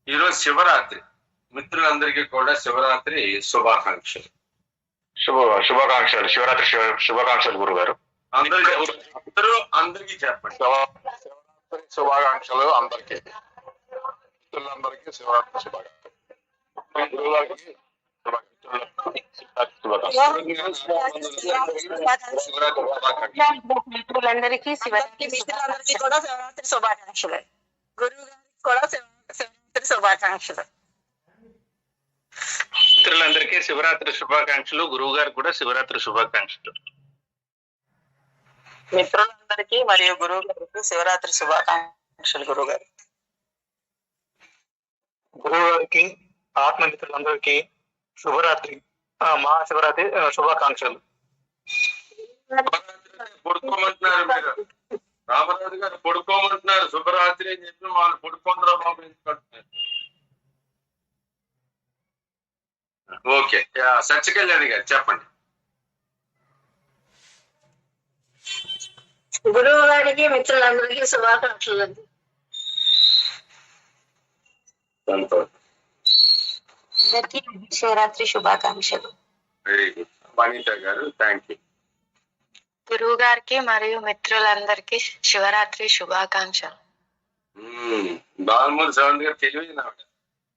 ఈరోజు శివరాత్రి. మిత్రులందరికీ కూడా శివరాత్రి శుభాకాంక్షలు. శుభాకాంక్షలు. శివరాత్రి శుభాకాంక్షలు గురుగారు. అందరికీ చెప్పండి. శివరాత్రి శుభాకాంక్షలు అందరికీ, మిత్రులందరికీ శివరాత్రి శుభాకాంక్షలు. గురువు గారికి మిత్రులందరికీ కూడా శివరాత్రి శుభాకాంక్షలు. గురువు గారికి కూడా శివరాత్రి శుభాకాంక్షలు. మిత్రులందరికీ శివరాత్రి శుభాకాంక్షలు. గురువు గారికి కూడా శివరాత్రి శుభాకాంక్షలు. మిత్రులందరికీ మరియు గురువు గారికి శివరాత్రి శుభాకాంక్షలు. గురువు గారు గారికి ఆత్మమిత్రులందరికీ శుభరాత్రి మహాశివరాత్రి శుభాకాంక్షలు. పడుకోమంటున్నారు మీరు, రామరాజు గారు పడుకోమంటున్నారు. శుభరాత్రి అని చెప్పి వాళ్ళు పడుకుంటారా బాబు ఎందుకంటున్నారు. ఓకే, సత్యకళ్యాణి గారు చెప్పండి. గురువు గారికి మిత్రులందరికీ శుభాకాంక్షలు. అందరికీ శివరాత్రి శుభాకాంక్షలు. Very good. వనిత గారు థ్యాంక్ యూ. గురువు గారికి మరియు మిత్రులందరికీ శివరాత్రి శుభాకాంక్షలు. బాలమూరి శ్రవణ్ గారు తెలియదు ఆవిడ.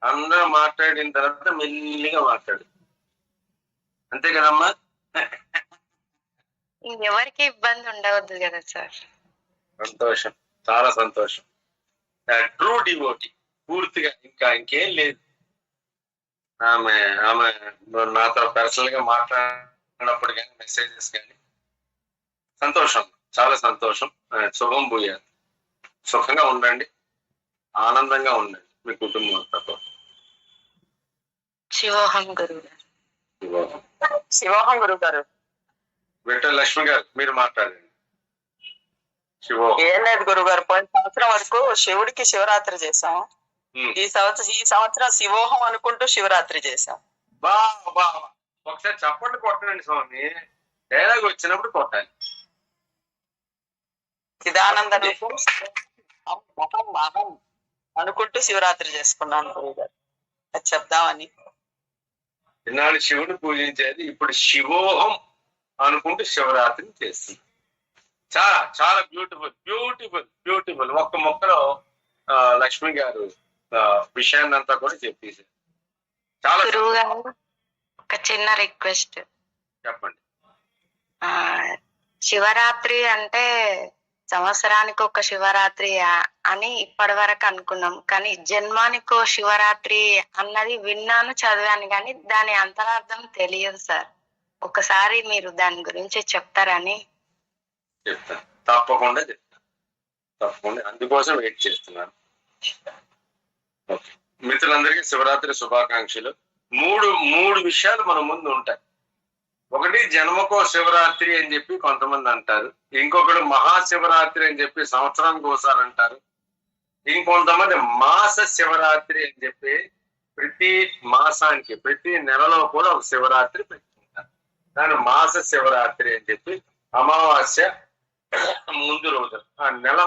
అందరూ మాట్లాడిన తర్వాత మెల్లిగా మాట్లాడు, అంతే కదమ్మా. ఎవరికి ఇబ్బంది ఉండవద్దు కదా సార్. సంతోషం, చాలా సంతోషం. ట్రూ డివోటీ పూర్తిగా ఇంకేం లేదు. ఆమె నాతో పర్సనల్ గా మాట్లాడినప్పుడు కానీ మెసేజెస్ కానీ సంతోషం, చాలా సంతోషం. శుభం భూయాలి. సుఖంగా ఉండండి, ఆనందంగా ఉండండి మీ కుటుంబంతో. శివోహం గురువు గారు. శివోహం గురువు గారు. విఠల లక్ష్మి గారు మీరు మాట్లాడండి. శివోహం. ఏం లేదు గురువు గారు, పోయిన సంవత్సరం వరకు శివుడికి శివరాత్రి చేసాం. ఈ సంవత్సరం శివోహం అనుకుంటూ శివరాత్రి చేసాం. బా బా ఒకసారి చప్పట్లు కొట్టండి స్వామి. డైలాగ్ వచ్చినప్పుడు కొట్టాలి. చిదానంద అనుకుంటూ శివరాత్రి చేసుకున్నాను గురువు గారు, అది చెప్దామని. ఈనాడు శివుని పూజించేది, ఇప్పుడు శివోహం అనుకుంటూ శివరాత్రిని చేస్తుంది. చాలా చాలా బ్యూటిఫుల్ బ్యూటిఫుల్ బ్యూటిఫుల్. ఒక్క మొక్కలో లక్ష్మి గారు విషయాన్ని అంతా కూడా చెప్పేశారు. చాలా. గురువు గారు ఒక చిన్న రిక్వెస్ట్ చెప్పండి. శివరాత్రి అంటే సంవత్సరానికి ఒక శివరాత్రి అని ఇప్పటి వరకు అనుకున్నాం, కానీ జన్మానికో శివరాత్రి అన్నది విన్నాను, చదివాను, కానీ దాని అంతరార్థం తెలియదు సార్. ఒకసారి మీరు దాని గురించి చెప్తారని. చెప్తాను, తప్పకుండా చెప్తాను, తప్పకుండా. అందుకోసం వెయిట్ చేస్తున్నాను. ఓకే, మిత్రులందరికీ శివరాత్రి శుభాకాంక్షలు. మూడు విషయాలు మన ముందు ఉంటాయి. ఒకటి జన్మకో శివరాత్రి అని చెప్పి కొంతమంది అంటారు. ఇంకొకటి మహాశివరాత్రి అని చెప్పి సంవత్సరానికి ఒకసారి అంటారు. ఇంకొంతమంది మాస శివరాత్రి అని చెప్పి ప్రతి మాసానికి ప్రతి నెలలో కూడా ఒక శివరాత్రి పెట్టుకుంటారు. దాని మాస శివరాత్రి అని చెప్పి అమావాస్య ముందు రోజు ఆ నెల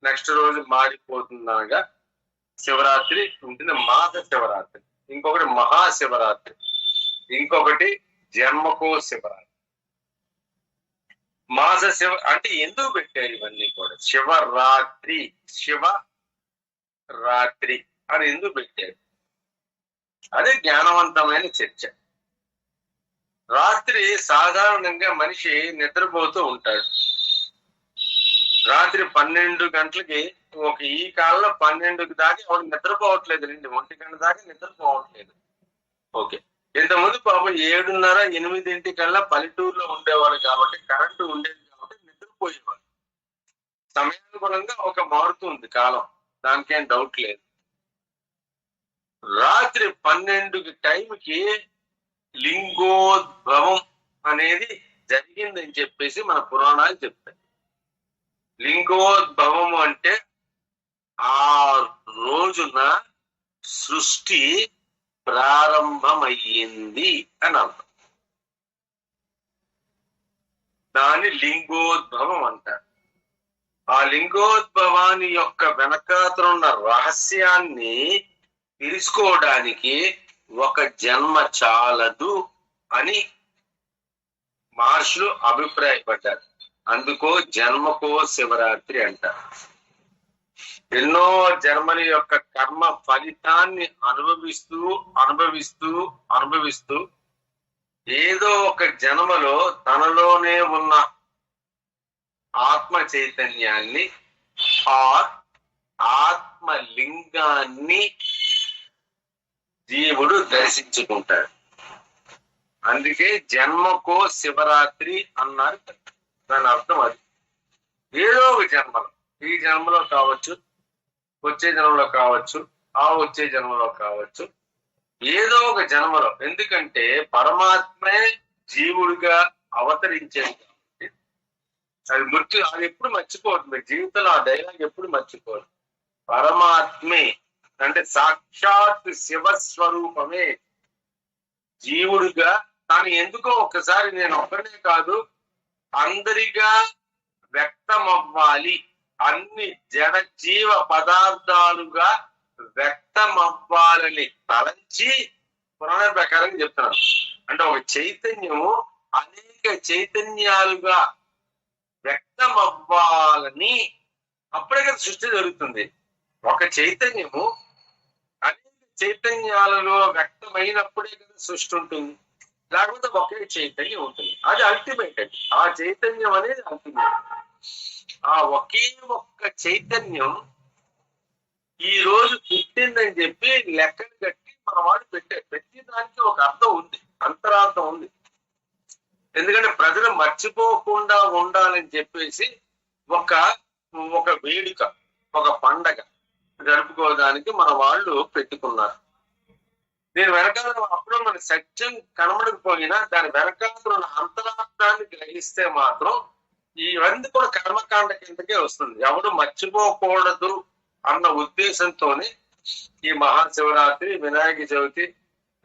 నెక్స్ట్ రోజు మారిపోతుందనగా శివరాత్రి ఉంటుంది. మాస శివరాత్రి. ఇంకొకటి మహాశివరాత్రి, ఇంకొకటి జన్మకో శివరాత్రి. మాస శివ అంటే ఎందుకు పెట్టారు ఇవన్నీ కూడా? శివరాత్రి శివరాత్రి అని ఎందుకు పెట్టారు? అదే జ్ఞానవంతమైన చర్చ. రాత్రి సాధారణంగా మనిషి నిద్రపోతూ ఉంటాడు. రాత్రి 12 గంటలకి ఈ కాలంలో 12 దాకా ఎవరు నిద్రపోవట్లేదు. 1 గంట దాకా నిద్రపోవట్లేదు. ఓకే, ఇంతకుముందు పాపం 7:30, 8 పల్లెటూరులో ఉండేవాడు కాబట్టి, కరెంటు ఉండేది కాబట్టి నిద్రపోయేవాడు. సమయానుగుణంగా మారుతుంది కాలం, దానికేం డౌట్ లేదు. రాత్రి 12 టైంకి లింగోద్భవం అనేది జరిగిందని చెప్పేసి మన పురాణాలు చెప్తాయి. లింగోద్భవం అంటే ఆ రోజున సృష్టి ప్రారంభమయ్యింది అని అర్థం. దాన్ని లింగోద్భవం అంటారు. ఆ లింగోద్భవాని యొక్క వెనకాతలున్న రహస్యాన్ని తెలుసుకోవడానికి ఒక జన్మ చాలదు అని మహర్షులు అభిప్రాయపడ్డారు. అందుకో జన్మకో శివరాత్రి అంటారు. ఎన్నో జన్మల యొక్క కర్మ ఫలితాన్ని అనుభవిస్తూ అనుభవిస్తూ అనుభవిస్తూ ఏదో ఒక జన్మలో తనలోనే ఉన్న ఆత్మ చైతన్యాన్ని ఆత్మలింగాన్ని జీవుడు దర్శించుకుంటాడు. అందుకే జన్మకో శివరాత్రి అన్నారు. దాని అర్థం అది. ఏదో ఒక జన్మలో, ఈ జన్మలో కావచ్చు, వచ్చే జన్మలో కావచ్చు, ఆ వచ్చే జన్మలో కావచ్చు, ఏదో ఒక జన్మలో. ఎందుకంటే పరమాత్మే జీవుడిగా అవతరించేది కాబట్టి అది ఎప్పుడు మర్చిపోదు. మీ జీవితంలో ఆ డైలాగ్ ఎప్పుడు మర్చిపోదు. పరమాత్మే అంటే సాక్షాత్ శివస్వరూపమే జీవుడిగా తాను ఎందుకో ఒకసారి నేను ఒక్కడే కాదు అందరిగా వ్యక్తమవ్వాలి, అన్ని జడ జీవ పదార్థాలుగా వ్యక్తమవ్వాలని తలంచి పురాణ ప్రకారం చెప్తున్నాను. అంటే ఒక చైతన్యము అనేక చైతన్యాలుగా వ్యక్తమవ్వాలని, అప్పుడే కదా సృష్టి జరుగుతుంది. ఒక చైతన్యము అనేక చైతన్యాలలో వ్యక్తమైనప్పుడే కదా సృష్టి ఉంటుంది. లేకపోతే ఒకే చైతన్యం ఉంటుంది. అది అల్టిమేట్. అది ఆ చైతన్యం అనేది అల్టిమేట్. ఆ ఒకే ఒక్క చైతన్యం ఈ రోజు పుట్టిందని చెప్పి లెక్కలు కట్టి మన వాడు పెట్టారు. ప్రతి దానికి ఒక అర్థం ఉంది, అంతరార్థం ఉంది. ఎందుకంటే ప్రజలు మర్చిపోకుండా ఉండాలని చెప్పేసి ఒక వేడుక, ఒక పండగ జరుపుకోవడానికి మన వాళ్ళు పెట్టుకున్నారు. దీని వెనకాల అప్పుడు మన సత్యం కనబడకపోయినా దాని వెనకాల అంతరార్థాన్ని గ్రహిస్తే మాత్రం ఇవన్నీ కూడా కర్మకాండ కిందకే వస్తుంది. ఎవడు మర్చిపోకూడదు అన్న ఉద్దేశంతోనే ఈ మహాశివరాత్రి, వినాయక చవితి,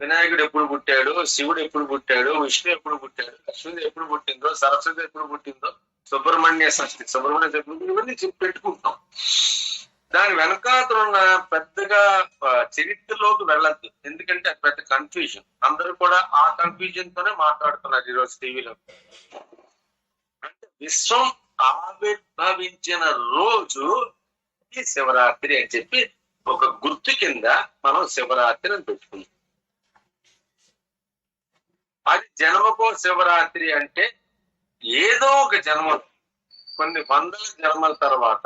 వినాయకుడు ఎప్పుడు పుట్టాడు, శివుడు ఎప్పుడు పుట్టాడు, విష్ణు ఎప్పుడు పుట్టాడు, లక్ష్మీదేవి ఎప్పుడు పుట్టిందో, సరస్వతి ఎప్పుడు పుట్టిందో, సుబ్రహ్మణ్య షష్ఠి, సుబ్రహ్మణ్య చతుర్థి, ఇవన్నీ పెట్టుకుంటాం. దాని వెనకాతలున్న పెద్దగా చరిత్రలోకి వెళ్ళద్దు. ఎందుకంటే అది పెద్ద కన్ఫ్యూజన్. అందరూ కూడా ఆ కన్ఫ్యూజన్ తోనే మాట్లాడుతున్నారు ఈరోజు టీవీలో. అంటే విశ్వం ఆవిర్భవించిన రోజు ఈ శివరాత్రి అని చెప్పి ఒక గుర్తు కింద మనం శివరాత్రి అని పెట్టుకుంటాం. అది జన్మకో శివరాత్రి అంటే ఏదో ఒక జన్మలో, కొన్ని వందల జన్మల తర్వాత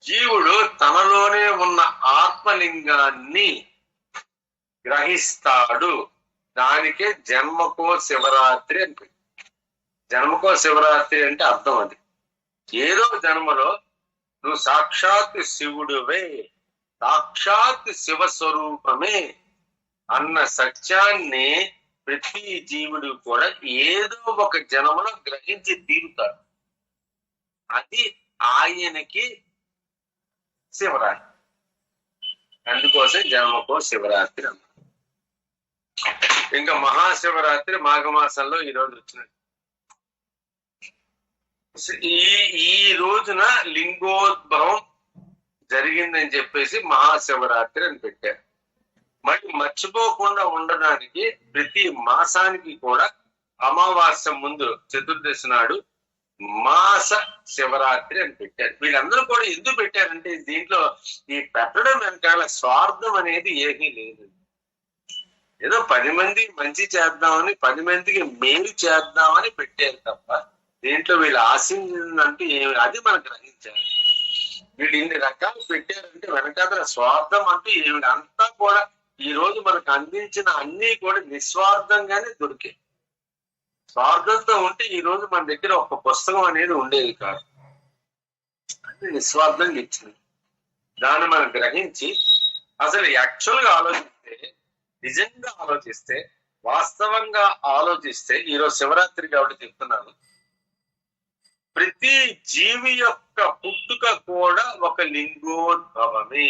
జీవుడు తనలోనే ఉన్న ఆత్మలింగాన్ని గ్రహిస్తాడు. దానికే జన్మకో శివరాత్రి అని. జన్మకో శివరాత్రి అంటే అర్థం అది. ఏదో జన్మలో నువ్వు సాక్షాత్ శివుడువే, సాక్షాత్ శివస్వరూపమే అన్న సత్యాన్ని ప్రతి జీవుడు కూడా ఏదో ఒక జన్మలో గ్రహించి తీరుతాడు. అది ఆయనకి శివరాత్రి. అందుకోసం జన్మకో శివరాత్రి అన్న. ఇంకా మహాశివరాత్రి మాఘమాసంలో ఈ రోజు వచ్చినట్టు. ఈ రోజున లింగోద్భవం జరిగిందని చెప్పేసి మహాశివరాత్రి అని పెట్టారు. మళ్ళీ మర్చిపోకుండా ఉండడానికి ప్రతి మాసానికి కూడా అమావాస్య ముందు చతుర్దశి నాడు మాస శివరాత్రి అని పెట్టారు. వీళ్ళందరూ కూడా ఎందుకు పెట్టారంటే దీంట్లో ఈ పెట్టడం వెనకాల స్వార్థం అనేది ఏమీ లేదు. ఏదో 10 మంది మంచి చేద్దామని, 10 మందికి మేలు చేద్దామని పెట్టారు తప్ప దీంట్లో వీళ్ళు ఆశించిందంటే అది మనం గ్రహించాలి. వీళ్ళు ఇన్ని రకాలు పెట్టారంటే వెనకాల స్వార్థం అంటూ ఏమిటి? అంతా కూడా ఈ రోజు మనకు అందించిన అన్ని కూడా నిస్వార్థంగానే దొరికాయి. స్వార్థంతో ఉంటే ఈ రోజు మన దగ్గర ఒక పుస్తకం అనేది ఉండేది కాదు. అది నిస్వార్థంగా ఇచ్చింది. దాన్ని మనం గ్రహించి అసలు యాక్చువల్ గా ఆలోచిస్తే, నిజంగా ఆలోచిస్తే, వాస్తవంగా ఆలోచిస్తే, ఈరోజు శివరాత్రి కాబట్టి చెప్తున్నాను, ప్రతి జీవి యొక్క పుట్టుక కూడా ఒక లింగోద్భవమే.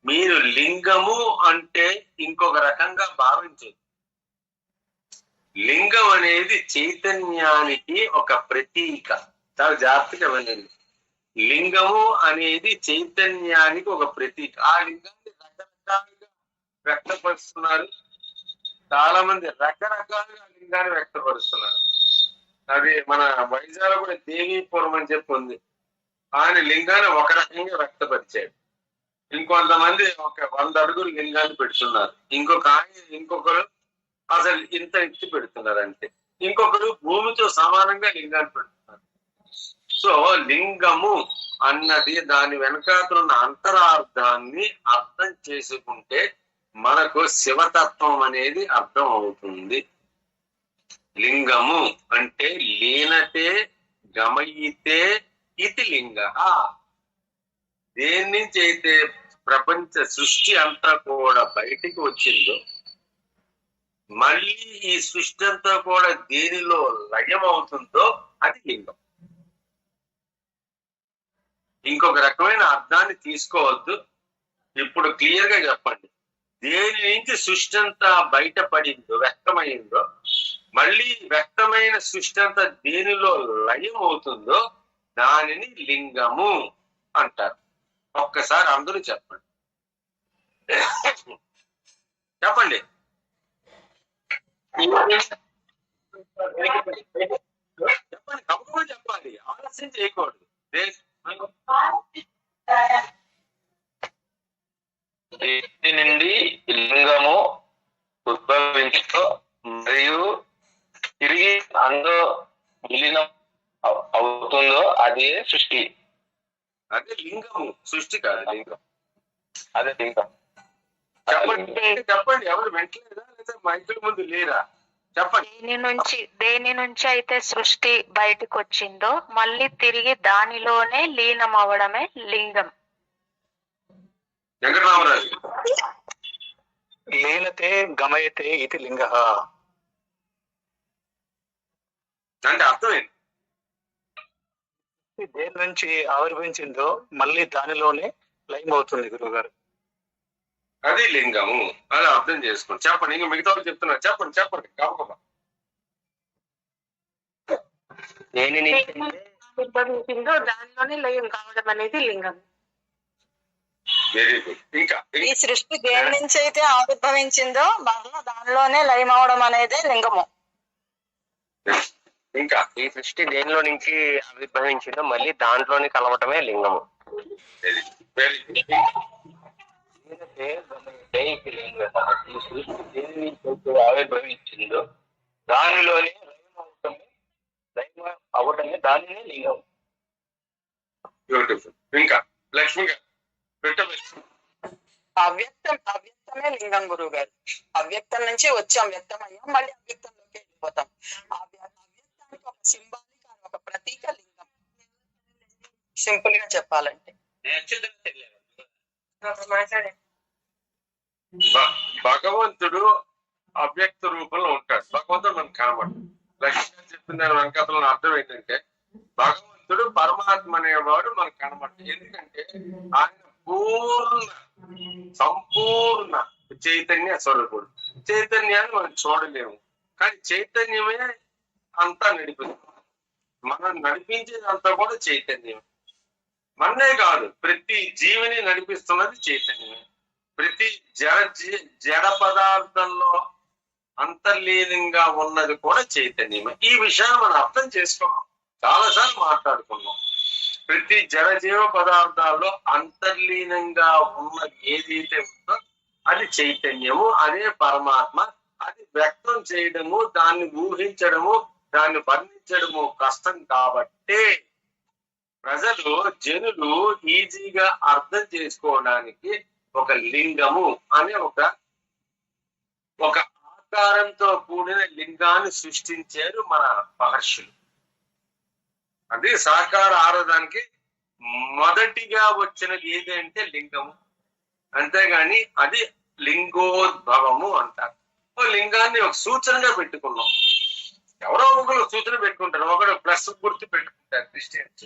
మీరు లింగము అంటే ఇంకొక రకంగా భావించదు. లింగం అనేది చైతన్యానికి ఒక ప్రతీక. చాలా జాగ్రత్తగా వినండి. లింగము అనేది చైతన్యానికి ఒక ప్రతీక. ఆ లింగాన్ని రకరకాలుగా వ్యక్తపరుస్తున్నారు. చాలా మంది రకరకాలుగా లింగాన్ని వ్యక్తపరుస్తున్నారు. అది మన వైజాగ్ కూడా దేవీపురం అని చెప్పి ఉంది. ఆయన లింగాన్ని ఒక రకంగా వ్యక్తపరిచాడు. ఇంకొంతమంది ఒక 100 అడుగులు లింగాన్ని పెడుతున్నారు. ఇంకొకరు అసలు ఇంత ఎత్తి పెడుతున్నారు. అంటే ఇంకొకరు భూమితో సమానంగా లింగాన్ని పెడుతున్నారు. సో లింగము అన్నది దాని వెనకాతలున్న అంతరార్థాన్ని అర్థం చేసుకుంటే మనకు శివతత్వం అనేది అర్థం అవుతుంది. లింగము అంటే లీనతే గమయితే ఇది లింగ. దేని నుంచి అయితే ప్రపంచ సృష్టి అంతా కూడా బయటికి వచ్చిందో, మళ్ళీ ఈ సృష్టి అంతా కూడా దేనిలో లయం అవుతుందో అది లింగం. ఇంకొక రకమైన అర్థాన్ని తీసుకోవద్దు. ఇప్పుడు క్లియర్ గా చెప్పండి. దేని నుంచి సృష్టి అంతా బయటపడిందో, వ్యక్తమైందో, మళ్ళీ వ్యక్తమైన సృష్టి అంతా దేనిలో లయం అవుతుందో దానిని లింగము అంటారు. ఒక్కసారి అందరూ చెప్పండి. చెప్పండి. చెప్పండి, కమ్మగా చెప్పాలి, ఆలస్యం చేయకూడదు. దేని నుండి లింగము ఉద్భవించో మరియు తిరిగి అందులో విలీనం అవుతుందో అదే సృష్టి. అదే లింగము, సృష్టి కాదు లింగం. అదే లింగం. చెప్పండి. ఎవరు వెంటలేదా లేదా మైకుల ముందు లేరా? చెప్పండి. దేని నుంచి అయితే సృష్టి బయటకు వచ్చిందో మళ్ళీ తిరిగి దానిలోనే లీనం అవడమే లింగం. వెంకటరామరాజు. లీనతే గమయతే ఇది లింగ. అంటే అర్థమైంది. దేని నుంచి ఆవిర్భవించిందో మళ్ళీ దానిలోనే లయం అవుతుంది గురువు గారు. అది లింగము. అది అర్థం చేసుకోండి. చెప్పండి. ఇంకా మిగతా వాళ్ళు చెప్తున్నారు. చెప్పండి కాకుండా. దేని నుంచి ఆవిర్భవించిందో దానిలోనే లయం కావడం అనేది లింగం. Very good. ఇంకా ఈ సృష్టి దేని నుంచి అయితే ఆవిర్భవించిందో మరలా దానిలోనే లయం అవడం అనేది లింగము. ఇంకా ఈ సృష్టి దేనిలో నుంచి ఆవిర్భవించిందో మళ్ళీ దాంట్లోనే కలవటమే లింగము. Very good. ఈ సృష్టి దేని నుంచి ఆవిర్భవించిందో దానిలోనే లయం అవటమే దానినే లింగం. బ్యూటిఫుల్. ఇంకా లక్ష్మి గారు పెట్టవచ్చు. అవ్యక్తమే లింగం గురువు గారు. అవ్యక్తం నుంచి వచ్చాం, వ్యక్తమయ్యాం, మళ్ళీ అవ్యక్తంలోకి వెళ్ళిపోతాం. అవ్యక్తానికి ఒక సింబాలిక్, ఒక ప్రతీక లింగం. సింపుల్ గా చెప్పాలంటే భగవంతుడు అవ్యక్త రూపంలో ఉంటాడు. భగవంతుడు మనకు కనబడు. లక్ష్మి గారు చెప్పిన దాని వెనకాతలో అర్థం ఏంటంటే భగవంతుడు పరమాత్మ అనేవాడు మనకు కనబడు. ఎందుకంటే ఆయన సంపూర్ణ చైతన్య స్వరూపుడు. చైతన్యాన్ని మనం చూడలేము, కానీ చైతన్యమే అంతా నడిపిస్తుంది. మనం నడిపించేదంతా కూడా చైతన్యమే. మన్నే కాదు, ప్రతి జీవిని నడిపిస్తున్నది చైతన్యమే. ప్రతి జడ పదార్థంలో అంతర్లీనంగా ఉన్నది కూడా చైతన్యమే. ఈ విషయాన్ని మనం అర్థం చేసుకున్నాం, చాలాసార్లు మాట్లాడుకున్నాం. ప్రతి జడజీవ పదార్థాల్లో అంతర్లీనంగా ఉన్నది ఏదైతే ఉందో అది చైతన్యము, అదే పరమాత్మ. అది వ్యక్తం చేయడము, దాన్ని ఊహించడము, దాన్ని వర్ణించడము కష్టం. కాబట్టే జనులు ఈజీగా అర్థం చేసుకోవడానికి ఒక లింగము అనే ఒక ఆకారంతో కూడిన లింగాన్ని సృష్టించారు మన మహర్షులు. అది సాకార ఆరాధానికి మొదటిగా వచ్చినది ఏదంటే లింగము. అంతేగాని అది లింగోద్భవము అంటారు. లింగాన్ని ఒక సూచనగా పెట్టుకున్నాం. ఎవరో ఒకరు సూచన పెట్టుకుంటారు. ఒకడు ప్లస్ గుర్తు పెట్టుకుంటారు క్రిస్టియన్స్.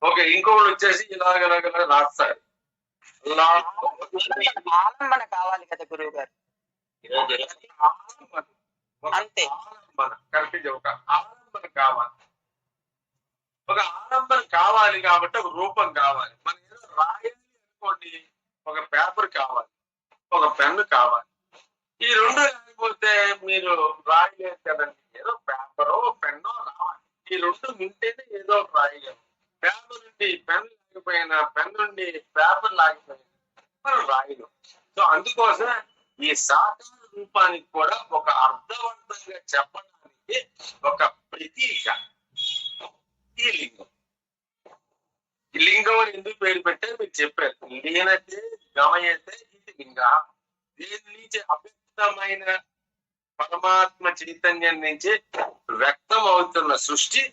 ఓకే, ఇంకొకరు వచ్చేసి ఇలాగ రాస్తారు. ఆలంబన కావాలి కదా గురువు గారు. అంతే. ఆలంబన కరెక్ట్, ఒక ఆలంబన కావాలి. ఒక ఆలంబన కావాలి కాబట్టి ఒక రూపం కావాలి. మనం ఏదో రాయాలి అనుకోండి, ఒక పేపర్ కావాలి, ఒక పెన్ను కావాలి. ఈ రెండు లేకపోతే మీరు రాయలేదు కదండి. ఏదో పేపరో పెన్నో రావాలి. ఈ రెండు ఉంటేనే ఏదో రాయగలం. పేపర్ నుండి పెన్ లేకపోయినా, పెన్ నుండి పేపర్ లాగిపోయినా మనం రాయలేం. సో అందుకోసం ఈ సాకార రూపానికి కూడా ఒక అర్థవంతంగా చెప్పడానికి ఒక ప్రతీక ఈ లింగం. ఈ లింగం అని ఎందుకు పేరు పెట్టే మీకు చెప్పారు. లీనతే గమయతే ఇది లింగ. దీని నుంచి అవ్యక్తమైన పరమాత్మ చైతన్యం నుంచి వ్యక్తం అవుతున్న సృష్టి,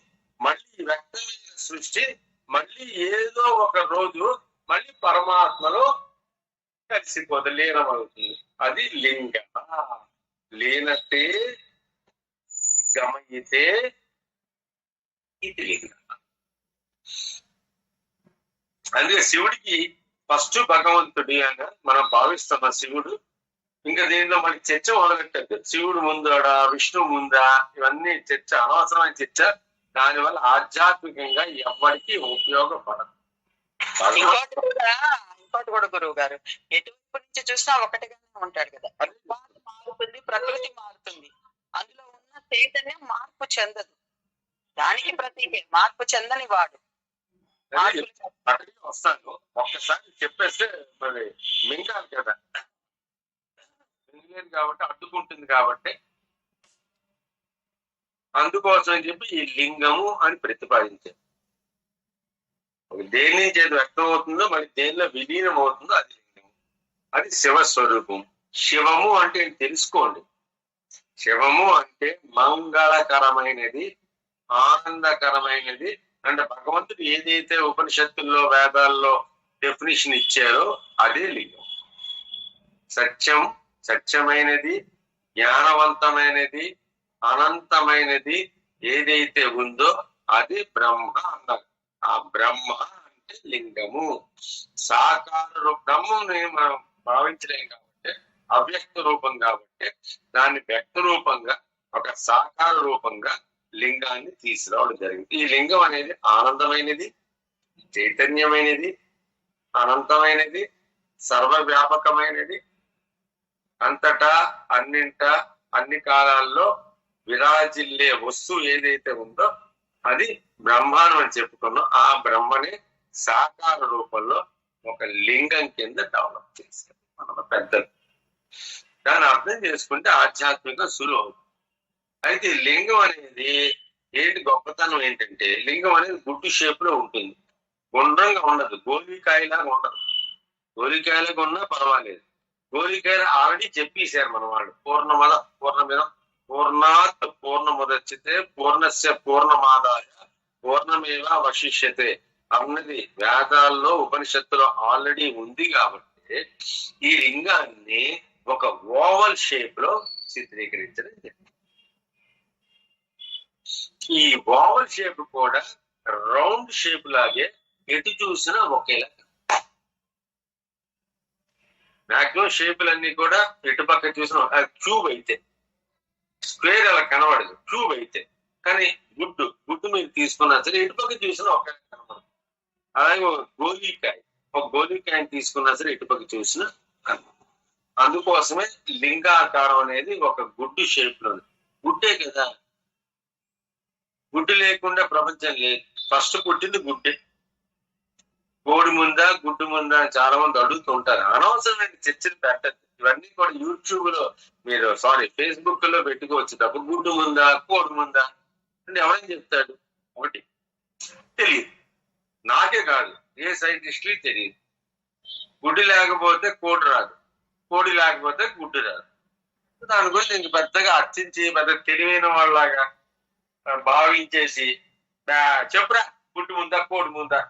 మళ్ళీ వ్యక్తమైన సృష్టి మళ్ళీ ఏదో ఒక రోజు మళ్ళీ పరమాత్మలో కలిసిపోతే లీనమవుతుంది. అది లింగ. లీనతే గమయితే ఇది లింగ. అందుకే శివుడికి ఫస్ట్ భగవంతుడి అని మనం భావిస్తున్న శివుడు. ఇంకా దీంట్లో మనకి చర్చ మొదలెట్టద్దు. శివుడు ముందాడా, విష్ణువు ముందా, ఇవన్నీ చర్చ, అనవసరమైన చర్చ. దానివల్ల ఆధ్యాత్మికంగా ఎవరికి ఉపయోగపడదు. ఇంకోటి కూడా గురువు గారు, ఎటువైపు నుంచి చూసినా ఒకటిగానే ఉంటాడు కదా. మారుతుంది, ప్రకృతి మారుతుంది, అందులో ఉన్న చైతన్యం మార్పు చెందదు. దానికి ప్రతీకే మార్పు చెందని వాడు. అక్కడికి వస్తాను, ఒక్కసారి చెప్పేస్తే మరి మింగాలి కదా, మింగలేదు కాబట్టి అడ్డుకుంటుంది. కాబట్టి అందుకోసం అని చెప్పి ఈ లింగము అని ప్రతిపాదించారు. దేని నుంచి ఏది వ్యక్తం అవుతుందో మరి దేనిలో విలీనం అవుతుందో అది లింగము. అది శివస్వరూపం. శివము అంటే తెలుసుకోండి. శివము అంటే మంగళకరమైనది, ఆనందకరమైనది. అంటే భగవంతుడు ఏదైతే ఉపనిషత్తుల్లో వేదాల్లో డెఫినేషన్ ఇచ్చారో అదే లింగం. సత్యం, సత్యమైనది, జ్ఞానవంతమైనది, అనంతమైనది ఏదైతే ఉందో అది బ్రహ్మ అన్నారు. ఆ బ్రహ్మ అంటే లింగము. సాకార బ్రహ్మని మనం భావించలేం కాబట్టి, అవ్యక్త రూపం కాబట్టి దాన్ని వ్యక్త రూపంగా, ఒక సాకార రూపంగా లింగాన్ని తీసుకురావడం జరిగింది. ఈ లింగం అనేది ఆనందమైనది, చైతన్యమైనది, అనంతమైనది, సర్వవ్యాపకమైనది, అంతటా అన్నింట అన్ని కాలాల్లో విరాజిల్లే వస్తువు ఏదైతే ఉందో అది బ్రహ్మాండం అని చెప్పుకున్నాం. ఆ బ్రహ్మని సాకార రూపంలో ఒక లింగం కింద డెవలప్ చేశారు మన పెద్దలు. దాన్ని అర్థం చేసుకుంటే ఆధ్యాత్మిక సులువు అవుతుంది. అయితే లింగం అనేది ఏంటి గొప్పతనం ఏంటంటే, లింగం అనేది గుడ్డు షేప్ లో ఉంటుంది, గుండ్రంగా ఉండదు, గోలికాయలాగా ఉండదు. గోలికాయలాగా ఉన్నా పర్వాలేదు. గోలికాయలు ఆల్రెడీ చెప్పేశారు మన వాళ్ళు. పూర్ణమిదం పూర్ణాత్ పూర్ణముదచ్యతే పూర్ణస్య పూర్ణమాదాయ పూర్ణమేవ వశిష్యతే అన్నది వేదాల్లో ఉపనిషత్తులో ఆల్రెడీ ఉంది. కాబట్టి ఈ లింగాన్ని ఒక ఓవల్ షేప్ లో చిత్రీకరించడం జరిగింది. ఈ ఓవల్ షేప్ కూడా రౌండ్ షేప్ లాగే ఎటు చూసినా ఒకేలా. మాక్సిమం షేపులన్నీ కూడా ఎటుపక్క చూసిన క్యూబ్ అయితే, స్క్వేర్ అలా కనబడదు క్యూబ్ అయితే. కానీ గుడ్డు మీరు తీసుకున్నా సరే ఎటుపక్క చూసినా ఒకేలా కనబడదు. అలాగే ఒక గోలికాయని తీసుకున్నా సరే ఎటుపక్క చూసినా కనబడదు. అందుకోసమే లింగాకారం అనేది ఒక గుడ్డు షేప్ లో. గుడ్డే కదా, గుడ్డు లేకుండా ప్రపంచం లేదు. ఫస్ట్ పుట్టింది గుడ్డే. కోడి ముందా గుడ్డు ముందా అని చాలా మంది అడుగుతుంటారు. అనవసరమైన చర్చలు పెట్టద్దు. ఇవన్నీ కూడా యూట్యూబ్ లో మీరు ఫేస్బుక్ లో పెట్టుకోవచ్చు తప్ప గుడ్డు ముందా కోడి ముందా అంటే ఎవరైనా చెప్తాడు. ఒకటి తెలియదు, నాకే కాదు ఏ సైంటిస్ట్లీ తెలియదు. గుడ్డు లేకపోతే కోడి రాదు, కోడి లేకపోతే గుడ్డు రాదు. దాని గురించి ఇంక పెద్దగా అర్చించి పెద్ద తెలివైన వాళ్ళలాగా భావించేసి చెప్పురా గుడ్డు ముందా కోడి ముందా,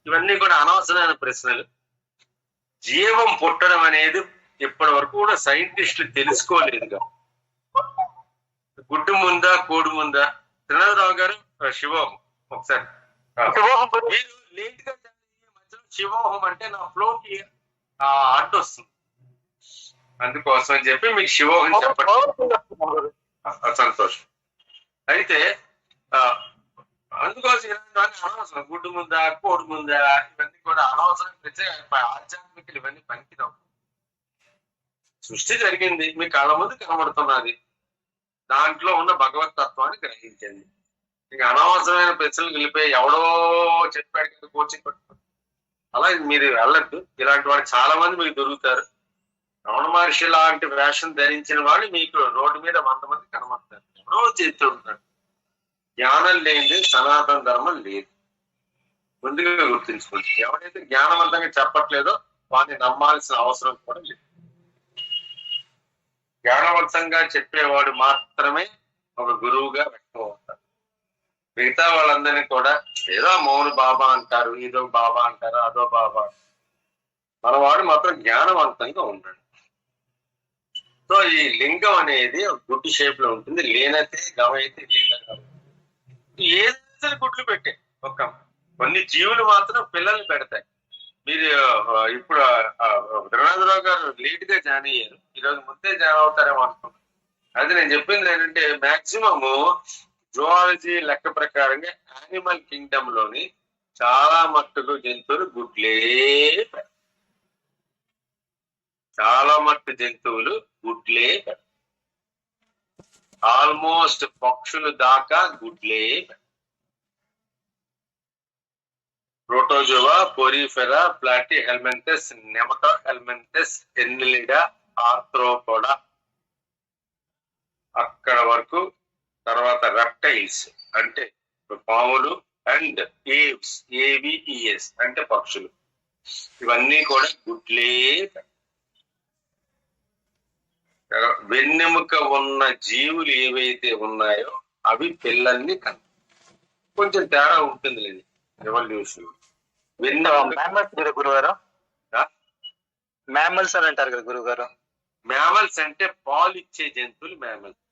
ఇవన్నీ కూడా అనవసరమైన ప్రశ్నలు. జీవం పుట్టడం అనేది ఇప్పటి వరకు కూడా సైంటిస్టులు తెలుసుకోలేదుగా. గుడ్డు ముందా కోడి ముందా. త్రినాథరావు గారు శివోహం ఒకసారి మీరు లేట్ గా మధ్యలో శివోహం అంటే నా ఫ్లోకి అడ్డు వస్తుంది. అందుకోసం అని చెప్పి మీకు శివోహం చెప్పండి. సంతోషం. అయితే అందుకోసం ఇలాంటివన్నీ అనవసరం. గుడ్డు ముందా, కోడి ముందా, ఇవన్నీ కూడా అనవసరం. ఆధ్యాత్మికలు ఇవన్నీ పనికిరావు. సృష్టి జరిగింది, మీ కళ్ళ ముందు కనబడుతున్నది, దాంట్లో ఉన్న భగవతత్వాన్ని గ్రహించండి. ఇంకా అనవసరమైన ప్రశ్నలు వెళ్ళిపోయి ఎవడో చెప్పాడు కదా కోచింగ్ పట్టుకోండి, అలా మీరు వెళ్ళద్దు. ఇలాంటి వాళ్ళు చాలా మంది మీకు దొరుకుతారు. రమణ మహర్షి లాంటి వేషం ధరించిన వాళ్ళు మీకు రోడ్డు మీద 100 మంది కనబడతారు. ఎవరో చేస్తూ ఉంటాడు. జ్ఞానం లేనిది సనాతన ధర్మం లేదు. ముందుగా గుర్తుంచుకోండి. ఎవరైతే జ్ఞానవంతంగా చెప్పట్లేదో వాడిని నమ్మాల్సిన అవసరం కూడా లేదు. జ్ఞానవంతంగా చెప్పేవాడు మాత్రమే ఒక గురువుగా వ్యక్తం అవుతారు. మిగతా వాళ్ళందరినీ కూడా ఏదో మౌన బాబా అంటారు, ఇదో బాబా అంటారు, అదో బాబా. మనవాడు మాత్రం జ్ఞానవంతంగా ఉంటాడు. సో ఈ లింగం అనేది ఒక గుడ్డు షేప్ లో ఉంటుంది. లేనైతే గమైతే లేదని ఏదైతే గుడ్లు పెట్టే ఒక కొన్ని జీవులు మాత్రం పిల్లల్ని పెడతాయి. మీరు ఇప్పుడు ద్రోణాధరావు గారు లేట్ గా జాయిన్ అయ్యారు, ఈరోజు ముందే జాయిన్ అవుతారేమో అనుకున్నాను. అది నేను చెప్పింది ఏంటంటే మాక్సిమము జువాలజీ లెక్క ప్రకారంగా యానిమల్ కింగ్డమ్ లోని చాలా మట్టుకు జంతువులు గుడ్లే పెడతాయి. చాలా మట్టు జంతువులు గుడ్లే పెడతాయి. ఆల్మోస్ట్ పక్షులు దాకా గుడ్లే పెడతాయి. ప్రోటోజోవా, పోరిఫెరా, ప్లాటి హెల్మెంథస్, నెమటో హెల్మెంథస్, ఎన్నిలిడా, ఆర్థ్రోపోడా అక్కడ వరకు. తర్వాత రెప్టైల్స్ అంటే పాములు అండ్ ఏవ్స్, ఏవిఈఎస్ అంటే పక్షులు, ఇవన్నీ కూడా గుడ్లే. వెన్నెముక ఉన్న జీవులు ఏవైతే ఉన్నాయో అవి పిల్లల్ని కొంచెం తేడా ఉంటుంది లేదు ఎవల్యూషన్. గురుగారు మ్యామల్స్ అని అంటారు కదా గురుగారు. మ్యామల్స్ అంటే పాలు ఇచ్చే జంతువులు మ్యామల్స్.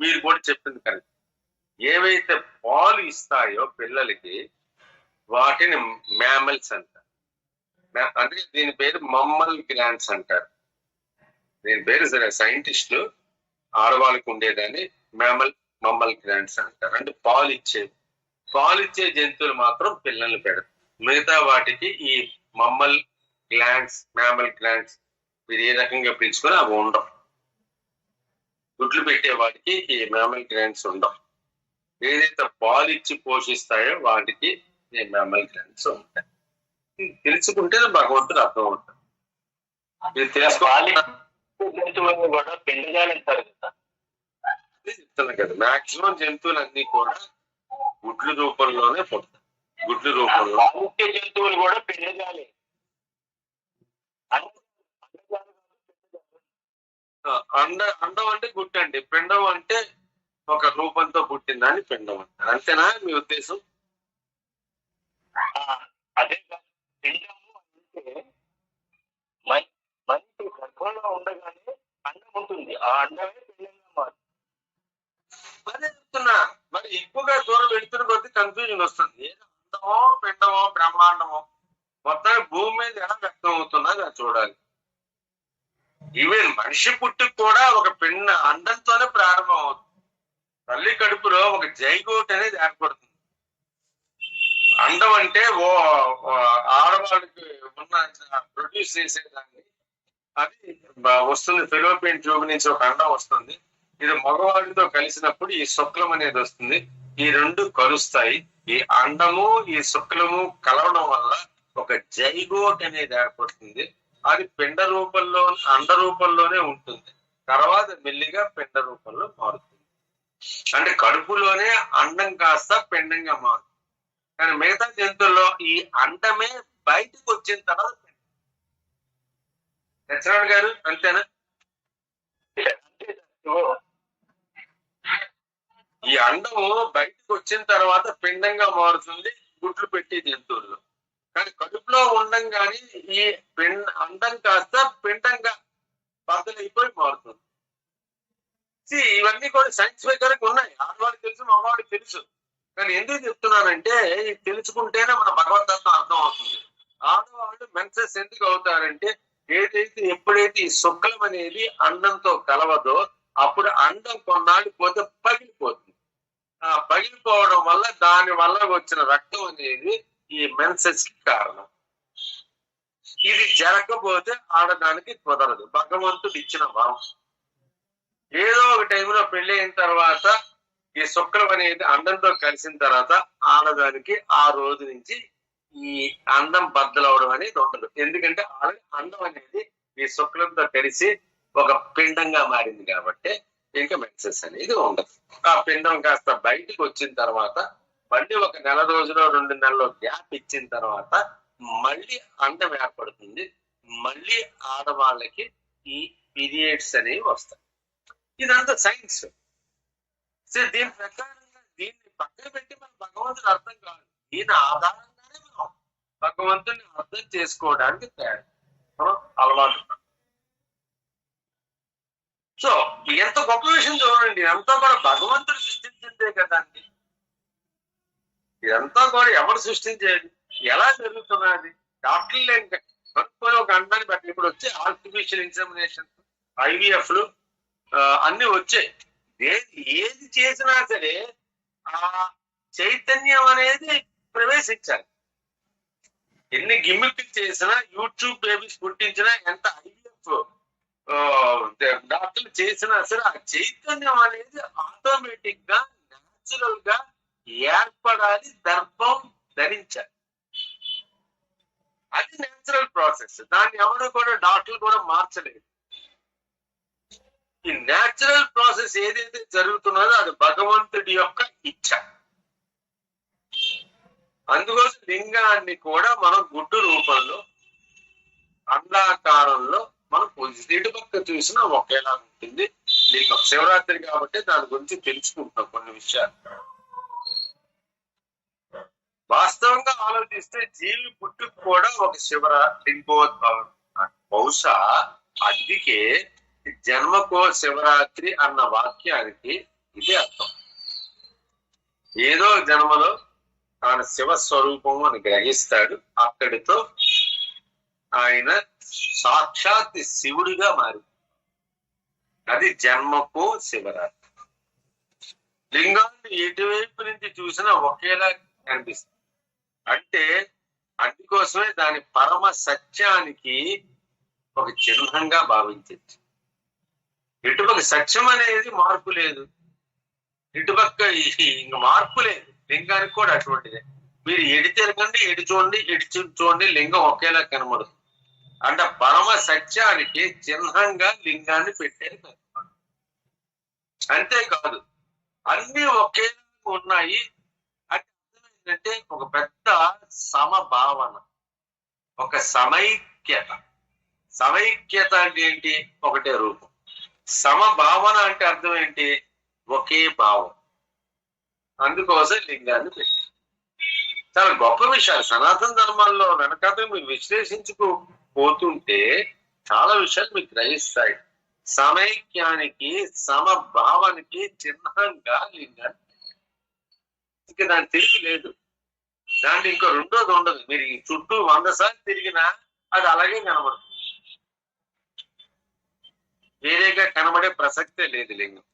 మీరు కూడా చెప్పింది కరెక్ట్. ఏవైతే పాలు ఇస్తాయో పిల్లలకి వాటిని మ్యామల్స్ అంటారు. అందుకే దీని పేరు మమ్మల్ గ్లాండ్స్ అంటారు. దీని పేరు సైంటిస్టులు ఆడవాళ్ళకి ఉండేదాన్ని మమ్మల్ గ్లాండ్స్ అంటారు. అంటే పాలిచ్చే జంతువులు మాత్రం పిల్లల్ని పెడతారు. మిగతా వాటికి ఈ మమ్మల్ గ్లాండ్స్, మ్యామల్ గ్లాండ్స్ మీరు ఏ రకంగా పిలుచుకొని అవి ఉండవు. గుడ్లు పెట్టే వాటికి ఈ మ్యామల్ గ్లాండ్స్ ఉండవు. ఏదైతే పాలిచ్చి పోషిస్తాయో వాటికి ఈ మ్యామల్ గ్లాండ్స్ ఉంటాయి. తెలుసుకుంటే భగవంతుడు అర్థం అవుతాడు. మీరు తెలుసుకోవాలి కూడా పిండజాలు అంటారు కదా. చెప్తున్నా కదా, మాక్సిమం జంతువులు అన్ని కూడా గుడ్లు రూపంలోనే పుడతాయి. గుడ్లు రూపంలో జంతువులు కూడా పిండజాలే. అండం అంటే గుడ్డు అండి, పిండం అంటే ఒక రూపంతో పుట్టిందని పిండం అంటారు. అంతేనా మీ ఉద్దేశం? అదే పిండము అంటే మనిషి గర్భంలో ఉండగానే అండం ఉంటుంది. ఆ అండమే పిండంగా మారుతుంది. అదే చెప్తున్నా. మరి ఎక్కువగా దూరం వెళుతున్న కొద్ది కన్ఫ్యూజన్ వస్తుంది. అండమో పిండమో బ్రహ్మాండమో మొత్తం భూమి మీద ఎలా వ్యక్తం అవుతున్నది అది చూడాలి. ఈవెన్ మనిషి పుట్టుకు కూడా ఒక అండంతోనే ప్రారంభం అవుతుంది. తల్లి కడుపులో ఒక జైగోట్ అనేది ఏర్పడుతుంది. అండం అంటే ఆడవాళ్ళకి ఉన్న ప్రొడ్యూస్ చేసేదాన్ని అది వస్తుంది. ఫెలోపియన్ ట్యూబ్ నుంచి ఒక అండం వస్తుంది. ఇది మగవాడితో కలిసినప్పుడు ఈ శుక్లం అనేది వస్తుంది. ఈ రెండు కలుస్తాయి. ఈ అండము ఈ శుక్లము కలవడం వల్ల ఒక జైగోట్ అనేది ఏర్పడుతుంది. అది పిండ రూపంలో అండ రూపంలోనే ఉంటుంది. తర్వాత మెల్లిగా పిండ రూపంలో మారుతుంది. అంటే కడుపులోనే అండం కాస్త పిండంగా మారుతుంది. కానీ మిగతా జంతువుల్లో ఈ అండమే బయటకు వచ్చిన తర్వాత సత్యనారాయణ గారు అంతేనా? ఈ అండము బయటకు వచ్చిన తర్వాత పిండంగా మారుతుంది గుడ్లు పెట్టే జంతువుల్లో. కానీ కడుపులో ఉండంగానే ఈ అండం కాస్త పిండంగా బద్దలైపోయి మారుతుంది. ఇవన్నీ కూడా సైన్స్ ప్రకారంగా ఉన్నాయి. ఆడవాడికి తెలుసు, మగవాడికి తెలుసు. కానీ ఎందుకు చెప్తున్నానంటే ఇది తెలుసుకుంటేనే మన భగవద్గీత అర్థం అవుతుంది. ఆడవాళ్ళు మెన్సెస్ ఎందుకు అవుతారంటే ఎప్పుడైతే ఈ శుక్లం అనేది అండంతో కలవదో అప్పుడు అండం కొన్నాళ్ళు పోతే పగిలిపోతుంది. ఆ పగిలిపోవడం వల్ల దాని వల్ల వచ్చిన రక్తం అనేది ఈ మెన్సెస్ కి కారణం. ఇది జరగకపోతే ఆడడానికి కుదరదు, భగవంతుడు ఇచ్చిన వరం. ఏదో ఒక టైంలో పెళ్లి అయిన తర్వాత ఈ శుక్లం అనేది అండంతో కలిసిన తర్వాత ఆడదానికి ఆ రోజు నుంచి ఈ అండం బద్దలవడం అనేది ఉండదు. ఎందుకంటే అండం అనేది ఈ శుక్లంతో కలిసి ఒక పిండంగా మారింది కాబట్టి ఇంకా మెన్సెస్ అనేది ఉండదు. ఆ పిండం కాస్త బయటికి వచ్చిన తర్వాత మళ్ళీ ఒక నెల రోజులో 2 నెలలు గ్యాప్ ఇచ్చిన తర్వాత మళ్ళీ అండం ఏర్పడుతుంది. మళ్ళీ ఆడవాళ్ళకి ఈ పీరియడ్స్ అనేవి వస్తాయి. ఇదంతా సైన్స్. సో దీని ప్రకారంగా దీన్ని పక్కన పెట్టి మన భగవంతుడు అర్థం కాదు. దీని ఆధారంగానే మనం భగవంతుడిని అర్థం చేసుకోవడానికి మనం అలవాటు. సో ఎంత గొప్ప విషయం చూడండి, ఇదంతా కూడా భగవంతుడు సృష్టించిందే కదండి. ఇదంతా కూడా ఎవరు సృష్టించేది, ఎలా జరుగుతున్నది? డాక్టర్లు కనుక్కొని ఒక అండాన్ని బట్టి ఇప్పుడు వచ్చే ఆర్టిఫిషియల్ ఇన్సెమినేషన్, IVFలు అన్ని వచ్చాయి. ఏది చేసినా సరే ఆ చైతన్యం అనేది ప్రవేశించాలి. ఎన్ని గిమ్మిక్ చేసినా, యూట్యూబ్ బేబీస్ పుట్టించినా, ఎంత IVF డాక్టర్లు చేసినా సరే ఆ చైతన్యం అనేది ఆటోమేటిక్ గా న్యాచురల్ గా ఏర్పడాలి, దర్భం ధరించాలి. అది న్యాచురల్ ప్రాసెస్. దాన్ని ఎవరు కూడా డాక్టర్లు కూడా మార్చలేదు. ఈ న్యాచురల్ ప్రాసెస్ ఏదైతే జరుగుతున్నదో అది భగవంతుడి యొక్క ఇచ్ఛ. అందుకోసం లింగాన్ని కూడా మనం గుడ్డు రూపంలో అండాకారంలో మనం ఇటు పక్క చూసినా ఒకేలా ఉంటుంది లింగం. శివరాత్రి కాబట్టి దాని గురించి తెలుసుకుంటాం కొన్ని విషయాలు. వాస్తవంగా ఆలోచిస్తే జీవి పుట్టుకు కూడా ఒక లింగోద్భవం. బహుశా అందుకే జన్మకో శివరాత్రి అన్న వాక్యానికి ఇదే అర్థం. ఏదో జన్మలో ఆయన శివస్వరూపం అని గ్రహిస్తాడు, అక్కడితో ఆయన సాక్షాత్ శివుడిగా మారి. అది జన్మకో శివరాత్రి. లింగాన్ని ఎటువైపు నుంచి చూసినా ఒకేలా కనిపిస్తుంది. అంటే అందుకోసమే దాని పరమ సత్యానికి ఒక చిహ్నంగా భావించచ్చు. ఇటుపక్క సత్యం అనేది మార్పు లేదు, ఇటుపక్క ఇంక మార్పు లేదు. లింగానికి కూడా అటువంటిదే. మీరు ఎడి తిరగండి, ఎడి చూడండి, ఎడి చూడండి, లింగం ఒకేలా కనబడుతుంది. అంటే పరమ సత్యానికి చిహ్నంగా లింగాన్ని పెట్టారు. అంతేకాదు అన్ని ఒకేలా ఉన్నాయి అంటే ఒక పెద్ద సమభావన, ఒక సమైక్యత. సమైక్యత అంటే ఏంటి? ఒకటే రూపం. సమభావన అంటే అర్థం ఏంటి? ఒకే భావం. అందుకోసం లింగాన్ని పెట్టి చాలా గొప్ప విషయాలు సనాతన ధర్మాల్లో వెనకాల మీరు విశ్లేషించుకుపోతుంటే చాలా విషయాలు మీకు గ్రహిస్తాయి. సమైక్యానికి, సమభావానికి చిహ్నంగా లింగాన్ని. ఇంకా దాని తిరిగి లేదు. దాంట్లో ఇంకో రెండోది ఉండదు. మీరు ఈ చుట్టూ 100 సార్లు తిరిగినా అది అలాగే కనబడుతుంది. వేరేగా కనబడే ప్రసక్తే లేదు లింగం.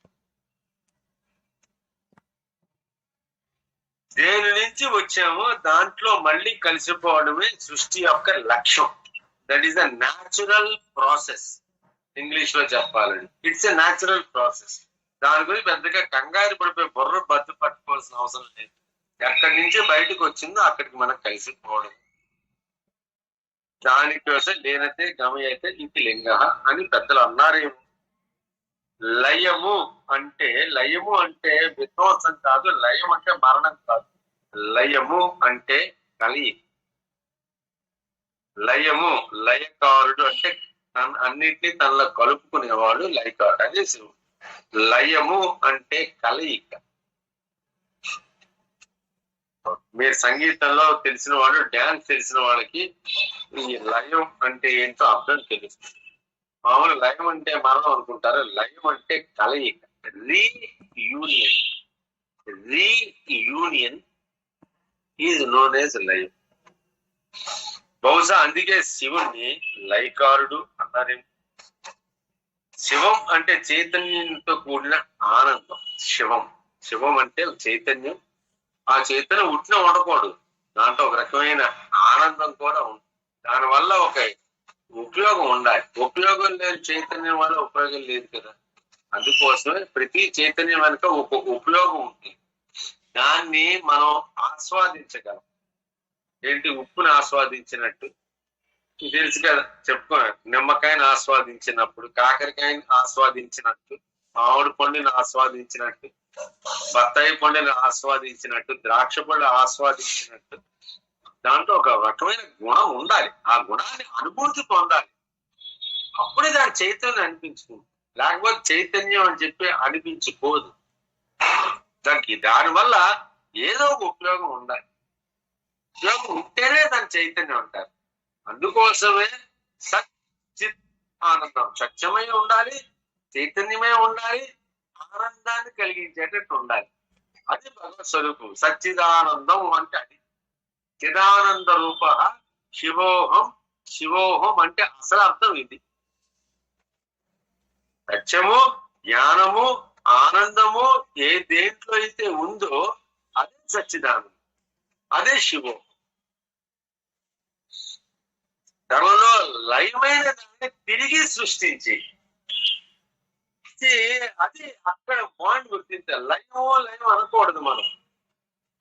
దేని నుంచి వచ్చామో దాంట్లో మళ్ళీ కలిసిపోవడమే సృష్టి యొక్క లక్ష్యం. That is the natural process. English లో చెప్పాలండి, ఇట్స్ ఎ న్యాచురల్ ప్రాసెస్. దాని గురించి పెద్దగా కంగారు పడిపోయి బుర్ర బద్దు పట్టుకోవాల్సిన అవసరం లేదు. ఎక్కడి నుంచి బయటకు వచ్చిందో అక్కడికి మనం కలిసిపోవడం. దానికోసం లేనతే గమయైతే ఇది లింగ అని పెద్దలు అన్నారేమో. లయము అంటే విధ్వంసం కాదు, లయం అంటే మరణం కాదు. లయము అంటే కలియి. లయము లయకారుడు అంటే అన్నిటినీ తనలో కలుపుకునేవాడు లయకారుడు అదే శివుడు. లయము అంటే కలయిక. మీరు సంగీతంలో తెలిసిన వాడు, డ్యాన్స్ తెలిసిన వాళ్ళకి ఈ లయం అంటే ఏంటో అర్థం తెలుస్తుంది. మామూలు లయం అంటే మరణం అనుకుంటారు. లయం అంటే కలయిక, reunion. Reunion is known as లయం. బహుశా అందుకే శివుణ్ణి లయకారుడు అన్నారేమో. శివం అంటే చైతన్యంతో కూడిన ఆనందం. శివం అంటే చైతన్యం. ఆ చైతన్యం ఉట్టిన ఉండకూడదు, దాంట్లో ఒక రకమైన ఆనందం కూడా ఉంది. దానివల్ల ఒక ఉపయోగం ఉండాలి. ఉపయోగం లేని చైతన్యం వల్ల ఉపయోగం లేదు కదా. అందుకోసమే ప్రతి చైతన్యం వెనుక ఒక ఉపయోగం ఉంటుంది. దాన్ని మనం ఆస్వాదించగలం. ఏంటి? ఉప్పుని ఆస్వాదించినట్టు తెలుసు కదా, చెప్పుకున్నాను. నిమ్మకాయని ఆస్వాదించినప్పుడు, కాకరకాయని ఆస్వాదించినట్టు, మామిడి పండుని ఆస్వాదించినట్టు, బత్తాయి పండుని ఆస్వాదించినట్టు, ద్రాక్ష పళ్ళు ఆస్వాదించినట్టు దాంట్లో ఒక రకమైన గుణం ఉండాలి. ఆ గుణాన్ని అనుభూతి పొందాలి. అప్పుడే దాని చైతన్యం అనిపించుకుంది. లేకపోతే చైతన్యం అని చెప్పి అనిపించుకోదు. దానివల్ల ఏదో ఒక ఉపయోగం ఉండాలి. ఉపయోగం ఉంటేనే దాని చైతన్యం అంటారు. అందుకోసమే సచ్చిత్ ఆనందం, సత్యమై ఉండాలి, చైతన్యమై ఉండాలి, ఆనందాన్ని కలిగించేటట్టు ఉండాలి. అది భగవత్ స్వరూపం. సచ్చిదానందం అంటే అది. చిదానంద రూప శివోహం. శివోహం అంటే అసలు అర్థం ఇది. సత్యము, జ్ఞానము, ఆనందము ఏ దేంట్లో అయితే ఉందో అదే సచ్చిదానందం, అదే శివోహం. తనలో లయమైన దాన్ని తిరిగి సృష్టించి, అది అక్కడ పాయింట్ గుర్తించాలి. లయం అనకూడదు మనం.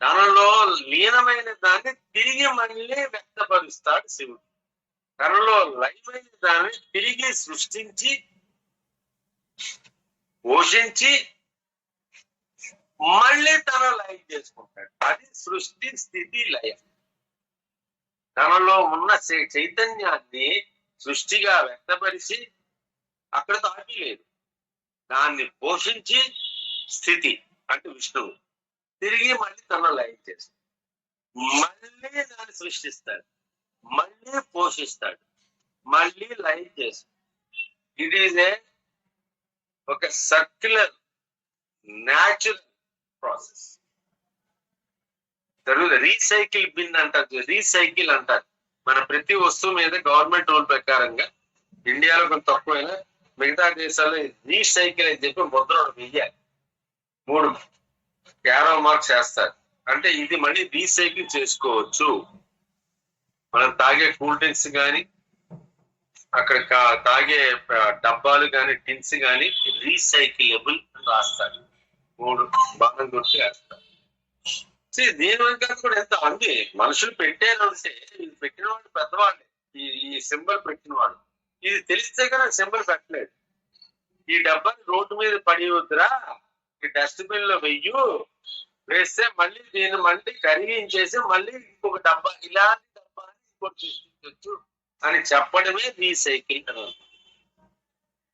తనలో లీనమైన దాన్ని తిరిగి మళ్ళీ వ్యక్తపరుస్తాడు శివుడు. తనలో లయమైన దాన్ని తిరిగి సృష్టించి, పోషించి, మళ్ళీ తన లయం చేసుకుంటాడు. అది సృష్టి, స్థితి, లయం. తనలో ఉన్న చైతన్యాన్ని సృష్టిగా వ్యక్తపరిచి అక్కడతో ఆపి లేదు. దాన్ని పోషించి, స్థితి అంటే విష్ణువు, తిరిగి మళ్ళీ తన లయం చేస్తాడు. మళ్ళీ దాన్ని సృష్టిస్తాడు, మళ్ళీ పోషిస్తాడు, మళ్ళీ లయం చేస్తాడు. ఇట్ ఈజ్ ఒక circular natural process. Recycle bin అంటారు, రీసైకిల్ అంటారు. మన ప్రతి వస్తువు మీద గవర్నమెంట్ రూల్ ప్రకారంగా ఇండియాలో కొంత తక్కువైనా మిగతా దేశాల్లో రీసైకిల్ అని చెప్పి ముద్ర వెయ్యాలి. 3 యారో మార్క్స్ వేస్తారు. అంటే ఇది మళ్ళీ రీసైకిల్ చేసుకోవచ్చు. మనం తాగే కూల్ డ్రింక్స్ కానీ, అక్కడ తాగే డబ్బాలు కానీ, టిన్స్ కానీ రీసైకిలబుల్ అని రాస్తారు. 3 బాణం గుర్తు వేస్తారు. దీని వెనక కూడా ఎంత అంది. మనుషులు పెట్టారంటే ఇది పెట్టిన వాళ్ళు పెద్దవాళ్ళే. ఈ సింబల్ పెట్టిన వాళ్ళు ఇది తెలిస్తే కానీ సింబల్ పెట్టలేదు. ఈ డబ్బాని రోడ్డు మీద పడి వద్దురా, ఈ డస్ట్బిన్ లో వేస్తే మళ్ళీ దీన్ని మళ్ళీ కరిగించేసి మళ్ళీ ఇంకొక డబ్బా, ఇలాంటి డబ్బాని ఇంకోటి సృష్టించవచ్చు అని చెప్పడమే రీసైకిల్ అని.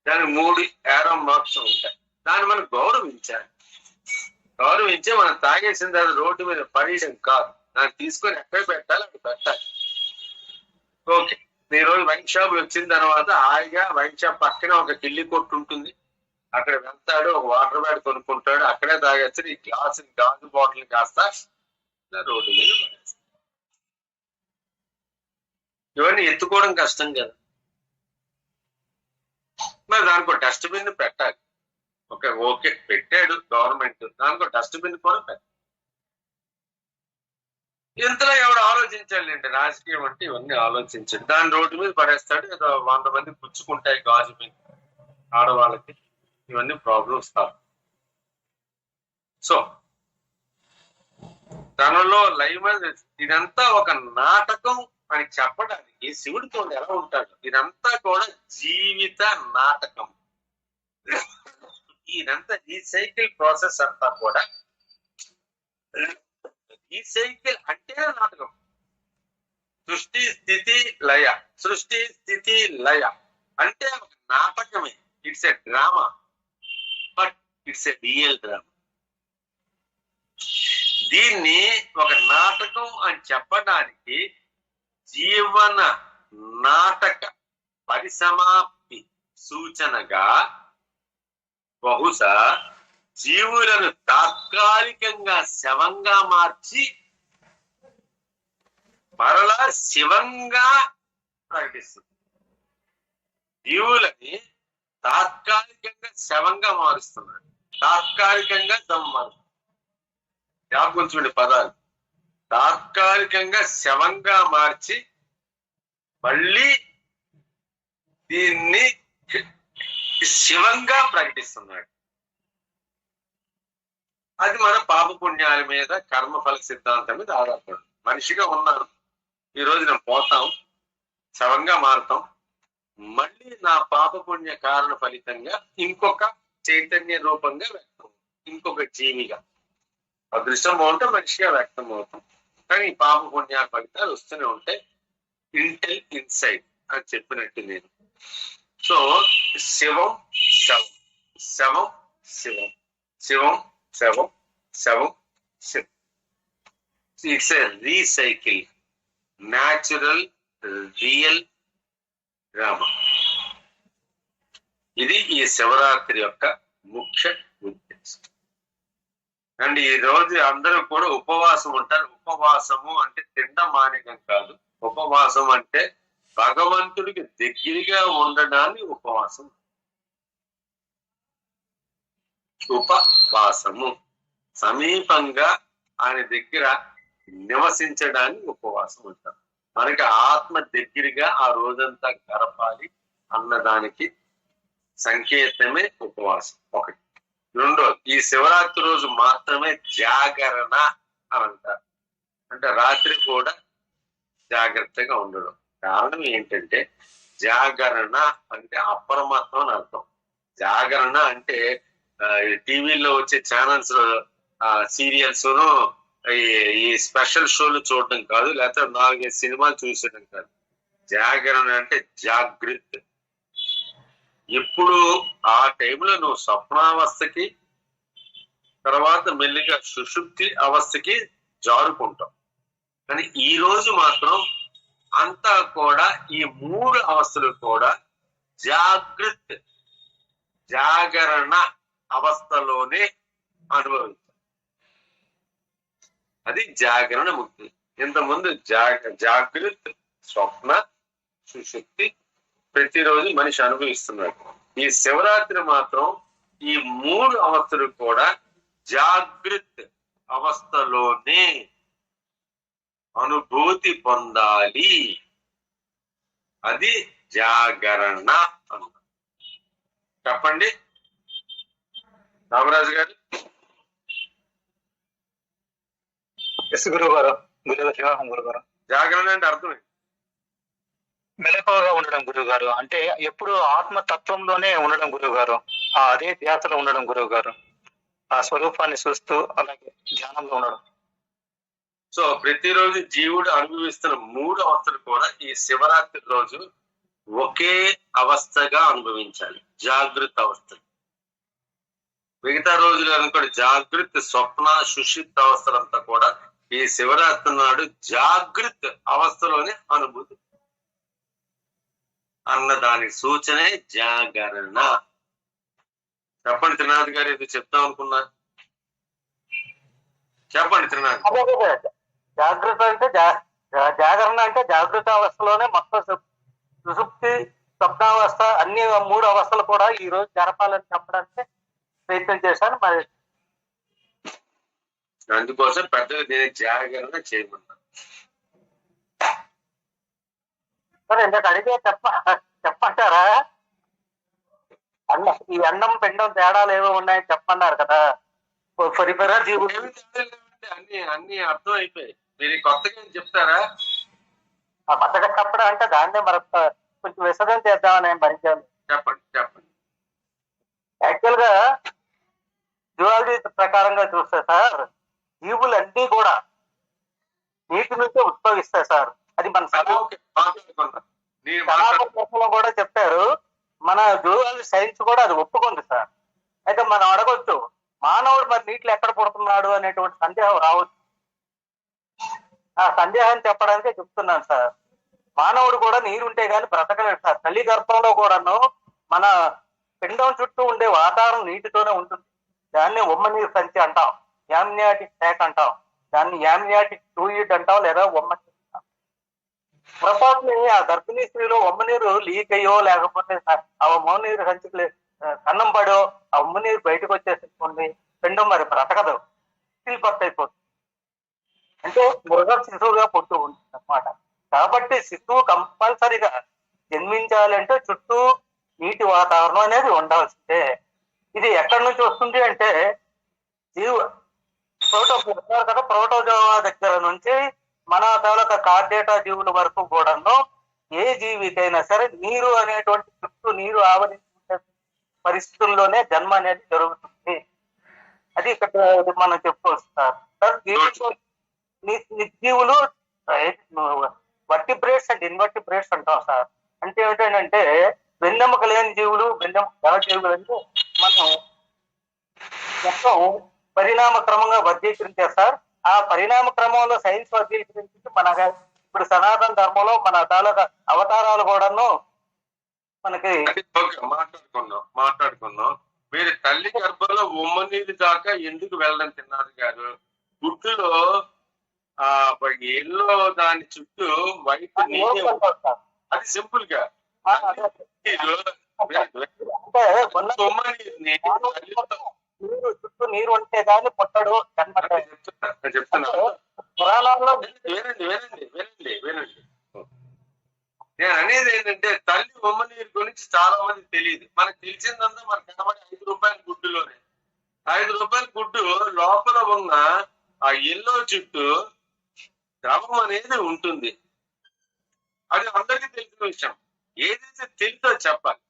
దాని 3 యారో మార్క్స్ ఉంటాయి. దాన్ని మనం గౌరవించాలి. గౌరవించి మనం తాగేసిన తర్వాత రోడ్డు మీద పడేయడం కాదు, దాన్ని తీసుకొని ఎక్కడ పెట్టాలి అక్కడ పెట్టాలి. ఓకే, ఈ రోజు వైన్ షాప్ వచ్చిన తర్వాత హాయిగా వైన్ షాప్ పక్కన ఒక కిల్లి కొట్టు ఉంటుంది, అక్కడ వెళ్తాడు, ఒక వాటర్ బ్యాగ్ కొనుక్కుంటాడు, అక్కడే తాగేస్తాడు. ఈ గాజు బాటిల్ కాస్త రోడ్డు మీద పడేస్తాడు. ఇవన్నీ ఎత్తుకోవడం కష్టం కదా. మరి దానికి ఒక డస్ట్బిన్ పెట్టాలి. ఓకే పెట్టాడు గవర్నమెంట్, దానికి ఒక డస్ట్బిన్ కూడా పెట్టాలి. ఇంతలో ఎవడు ఆలోచించాలి అంటే, రాజకీయం అంటే ఇవన్నీ ఆలోచించాడు. దాని రోడ్డు మీద పడేస్తాడు. ఏదో 100 మంది పుచ్చుకుంటాయి గాజు మీద, ఆడవాళ్ళకి ఇవన్నీ ప్రాబ్లమ్స్ కాదు. సో తనలో లైవ్ ఇదంతా ఒక నాటకం అని చెప్పడానికి శివుడితో ఎలా ఉంటాడు. ఇదంతా కూడా జీవిత నాటకం. ఇదంతా రీసైకిల్ ప్రాసెస్ అంతా కూడా, రీసైకిల్ అంటేనే నాటకం. సృష్టి స్థితి లయ, సృష్టి స్థితి లయ అంటే ఒక నాటకమే. It's a drama, but it's a real drama. దీన్ని ఒక నాటకం అని చెప్పడానికి జీవన నాటక పరిసమాప్తి సూచనగా బహుశా జీవులను తాత్కాలికంగా శవంగా మార్చి మరలా శివంగా ప్రకటిస్తుంది. జీవులని తాత్కాలికంగా శవంగా మారుస్తున్నాడు, తాత్కాలికంగా దమ్ము మారుతున్నాడు. జ్ఞాపకం పదాలు. తాత్కాలికంగా శవంగా మార్చి మళ్ళీ దీన్ని శివంగా ప్రకటిస్తున్నాడు. అది మన పాపపుణ్యాల మీద, కర్మఫల సిద్ధాంతం మీద ఆధారపడు. మనిషిగా ఉన్నాను, ఈ రోజు నేను పోతాం, శవంగా మారుతాం, మళ్ళీ నా పాపపుణ్య కారణ ఫలితంగా ఇంకొక చైతన్య రూపంగా వ్యక్తం, ఇంకొక జీవిగా అదృష్టం బాగుంటే మనిషిగా వ్యక్తం అవుతాం. కానీ ఈ పాపపుణ్యాల ఫలితాలు వస్తూనే ఉంటాయి. ఇంటెల్ ఇన్సైట్ అని చెప్పినట్టు నేను. సో శివం శవం, శవం శివం, శివం శవం, శవం శివం. It's a recycle, natural real drama. ఇది ఈ శివరాత్రి యొక్క ముఖ్య ఉద్దేశం. అండ్ ఈ రోజు అందరూ కూడా ఉపవాసం ఉంటారు. ఉపవాసము అంటే తినడం మానేయడం కాదు. ఉపవాసం అంటే భగవంతుడికి దగ్గరగా ఉండడాన్ని ఉపవాసం. ఉపవాసము సమీపంగా ఆయన దగ్గర నివసించడాన్ని ఉపవాసం అంటారు. మనకి ఆత్మ దగ్గరగా ఆ రోజంతా గడపాలి అన్నదానికి సంకేతమే ఉపవాసం. ఒకటి. రెండోది, ఈ శివరాత్రి రోజు మాత్రమే జాగరణ అని అంటారు. అంటే రాత్రి కూడా జాగ్రత్తగా ఉండడం. కారణం ఏంటంటే జాగరణ అంటే అప్రమత్తం అని అర్థం. జాగరణ అంటే టీవీలో వచ్చే ఛానల్స్ సీరియల్స్ ఈ స్పెషల్ షోలు చూడడం కాదు, లేకపోతే 4-5 సినిమాలు చూసేయడం కాదు. జాగరణ అంటే జాగృత్. ఎప్పుడు ఆ టైంలో నువ్వు స్వప్నావస్థకి తర్వాత మెల్లిగా సుషుప్తి అవస్థకి జారుకుంటావు. కానీ ఈ రోజు మాత్రం అంతా కూడా ఈ 3 అవస్థలు కూడా జాగృత్, జాగరణ అవస్థలోనే అనుభవించాలి. అది జాగరణ ముక్తి. ఇంతకుముందు జాగృత్, స్వప్న, సుషుప్తి ప్రతిరోజు మనిషి అనుభవిస్తున్నాడు. ఈ శివరాత్రి మాత్రం ఈ 3 అవస్థలు కూడా జాగృత్ అవస్థలోనే అనుభూతి పొందాలి. అది జాగరణ అన్న. చెప్పండి రామరాజు గారు. ఎస్ గురువు గారు. గురువు గారు, జాగరణ అంటే అర్థమే మెలకువగా ఉండడం గురువు గారు. అంటే ఎప్పుడు ఆత్మతత్వంలోనే ఉండడం గురువు గారు, అదే ధ్యాసలో ఉండడం గురువు గారు, ఆ స్వరూపాన్ని చూస్తూ అలాగే ధ్యానంలో ఉండడం. సో ప్రతిరోజు జీవుడు అనుభవిస్తున్న 3 అవస్థలు కూడా ఈ శివరాత్రి రోజు ఒకే అవస్థగా అనుభవించాలి, జాగృత అవస్థ. మిగతా రోజులు అనుకోండి జాగృత్, స్వప్న, సుషుప్త అవస్థలంతా కూడా ఈ శివరాత్రి నాడు జాగృత్ అవస్థలోనే అనుభూతి అన్న దానికి సూచనే జాగరణ. చెప్పండి త్రినాథ్ గారు, ఏదో చెప్తాం అనుకున్నా. చెప్పండి త్రినాథ్. జాగృత అంటే జాగరణ అంటే జాగృత అవస్థలోనే మొత్తం సుషుప్తి, స్వప్నావస్థ అన్ని 3 అవస్థలు కూడా ఈ రోజు జరపాలని చెప్పడానికి ప్రయత్నం చేశాను. మరి అందుకోసం పెద్దగా దీనికి జాగరణ చేయమన్నారు. సరే, ఇందాక అడిగే చెప్పంటారా? ఈ అన్నం పిండం తేడాలు ఏవో ఉన్నాయని చెప్పన్నారు కదా. పరిపర జీవుడు అన్ని అర్థం అయిపోయాయి. మీరు కొత్తగా చెప్తారా? కొత్తగా చెప్పడం అంటే దాన్నే మరొక కొంచెం విసర్జన చేద్దామని భరించాను. చెప్పండి చెప్పండి. యాక్చువల్ గా జువాలజీ ప్రకారంగా చూస్తే సార్, జీవులన్నీ కూడా నీటి నుంచే ఉద్భవిస్తాయి సార్. అది మన సనాతన కూడా చెప్పారు. మన జువాలజీ సైన్స్ కూడా అది ఒప్పుకుంది సార్. అయితే మనం అడగొచ్చు, మానవుడు మరి నీటిలో ఎక్కడ పుడుతున్నాడు అనేటువంటి సందేహం రావచ్చు. ఆ సందేహాన్ని చెప్పడానికే చెప్తున్నాను సార్. మానవుడు కూడా నీరుంటే గాని బ్రతకలేడు సార్. తల్లి గర్భంలో కూడాను మన పిండం చుట్టూ ఉండే వాతావరణం నీటితోనే ఉంటుంది. దాన్ని ఉమ్మ నీరు సంచి అంటాం, యామ్నియాటిక్ ట్యాక్ అంటాం, దాన్ని యామ్నియాటిక్ ఫ్లూయిడ్ అంటాం, లేదా ఉమ్మ అంటాం. పొరపాటుని ఆ గర్భిణీ స్త్రీలో ఉమ్మనీరు లీక్ అయ్యో లేకపోతే ఆ ఉమ్మనీరు సంచికి కన్నం పడో ఆ ఉమ్మనీరు బయటకు వచ్చేసుకోండి, పిండం మరి బ్రతకదు, బర్త్ అయిపోతుంది. అంటే మృగ శిశువుగా పుట్టు ఉంటుంది అన్నమాట. కాబట్టి శిశువు కంపల్సరిగా జన్మించాలంటే చుట్టూ నీటి వాతావరణం అనేది ఉండాల్సిందే. ఇది ఎక్కడి నుంచి వస్తుంది అంటే ప్రోటోజోవా దగ్గర నుంచి మన తాలూకా కార్డేటా జీవుల వరకు కూడాను ఏ జీవికైనా సరే నీరు అనేటువంటి చుట్టూ నీరు ఆవరించే పరిస్థితుల్లోనే జన్మ అనేది జరుగుతుంది. అది ఇక్కడ మనం చెప్పుకొస్తారు సార్. నిర్జీవులు వర్టిబ్రేట్స్ అండ్ ఇన్వర్టిబ్రేట్స్ అంటాం సార్. అంటే ఏమిటంటే వెన్నెముక లేని జీవులు, వెన్నెముక జీవులు అంటే మనం మొత్తం పరిణామ క్రమంగా వర్గీకరించారు సార్. ఆ పరిణామ క్రమంలో సైన్స్ వర్గీకరించి మన ఇప్పుడు సనాతన ధర్మంలో మన తాలూకా అవతారాలు కూడాను మనకి మాట్లాడుకుందాం. మీరు తల్లి గర్భంలో ఉమ్మనీరు దాకా ఎందుకు వెళ్ళడం తిన్నారు గారు? గుడ్డులో ఆ ఎల్లో దాని చుట్టూ వైట్ అది సింపుల్ గా నీరు చుట్టూ నీరు ఉంటే దాన్ని పుట్టడు చెప్తున్నా. పురాణాల్లో వినండి. నేను అనేది ఏంటంటే తల్లి ఉమ్మనీరు గురించి చాలా మంది తెలియదు. మనకు తెలిసిందంతా మనకు కనబడి 5 రూపాయల గుడ్డులోనే. 5 రూపాయల గుడ్డు లోపల ఉన్న ఆ ఎల్లో చుట్టూ ద్రవం అనేది ఉంటుంది. అది అందరికీ తెలిసిన విషయం. ఏదైతే తెలుసో చెప్పాలి.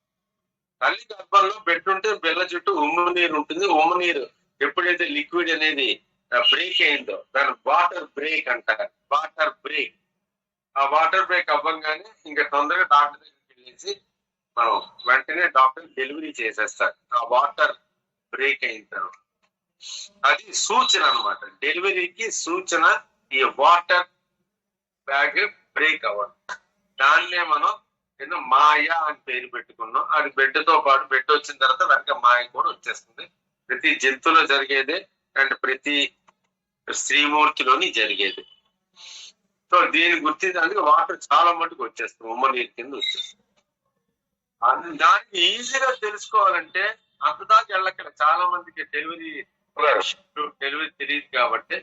తల్లి గర్భంలో పెట్టుంటే బెల్ల చుట్టూ ఉమ్ము నీరు ఉంటుంది. ఉమ్ము నీరు ఎప్పుడైతే లిక్విడ్ అనేది బ్రేక్ అయిందో దాని వాటర్ బ్రేక్ అంటారు. Water break. ఆ వాటర్ బ్రేక్ అవ్వగానే ఇంకా తొందరగా డాక్టర్ దగ్గరికి వెళ్ళేసి మనం వెంటనే డాక్టర్ డెలివరీ చేసేస్తారు. ఆ వాటర్ బ్రేక్ అయిన తర్వాత అది సూచన అన్నమాట. డెలివరీకి సూచన ఈ వాటర్ బ్యాగ్ బ్రేక్ అవ్వడం. దాన్నే మనం ఏదో మాయ అని పేరు పెట్టుకున్నాం. అది బిడ్డతో పాటు బిడ్డ వచ్చిన తర్వాత వెనక మాయ కూడా వచ్చేస్తుంది. ప్రతి జంతువులో జరిగేది అండ్ ప్రతి స్త్రీమూర్తిలోని జరిగేది. సో దీన్ని గుర్తించడానికి వాటర్ చాలా మటుకు వచ్చేస్తుంది, ఉమ్మ నీరు కింద వచ్చేస్తుంది. దానికి ఈజీగా తెలుసుకోవాలంటే అంతదాకా వెళ్ళక్కడ చాలా మందికి డెలివరీ తెలియదు కాబట్టి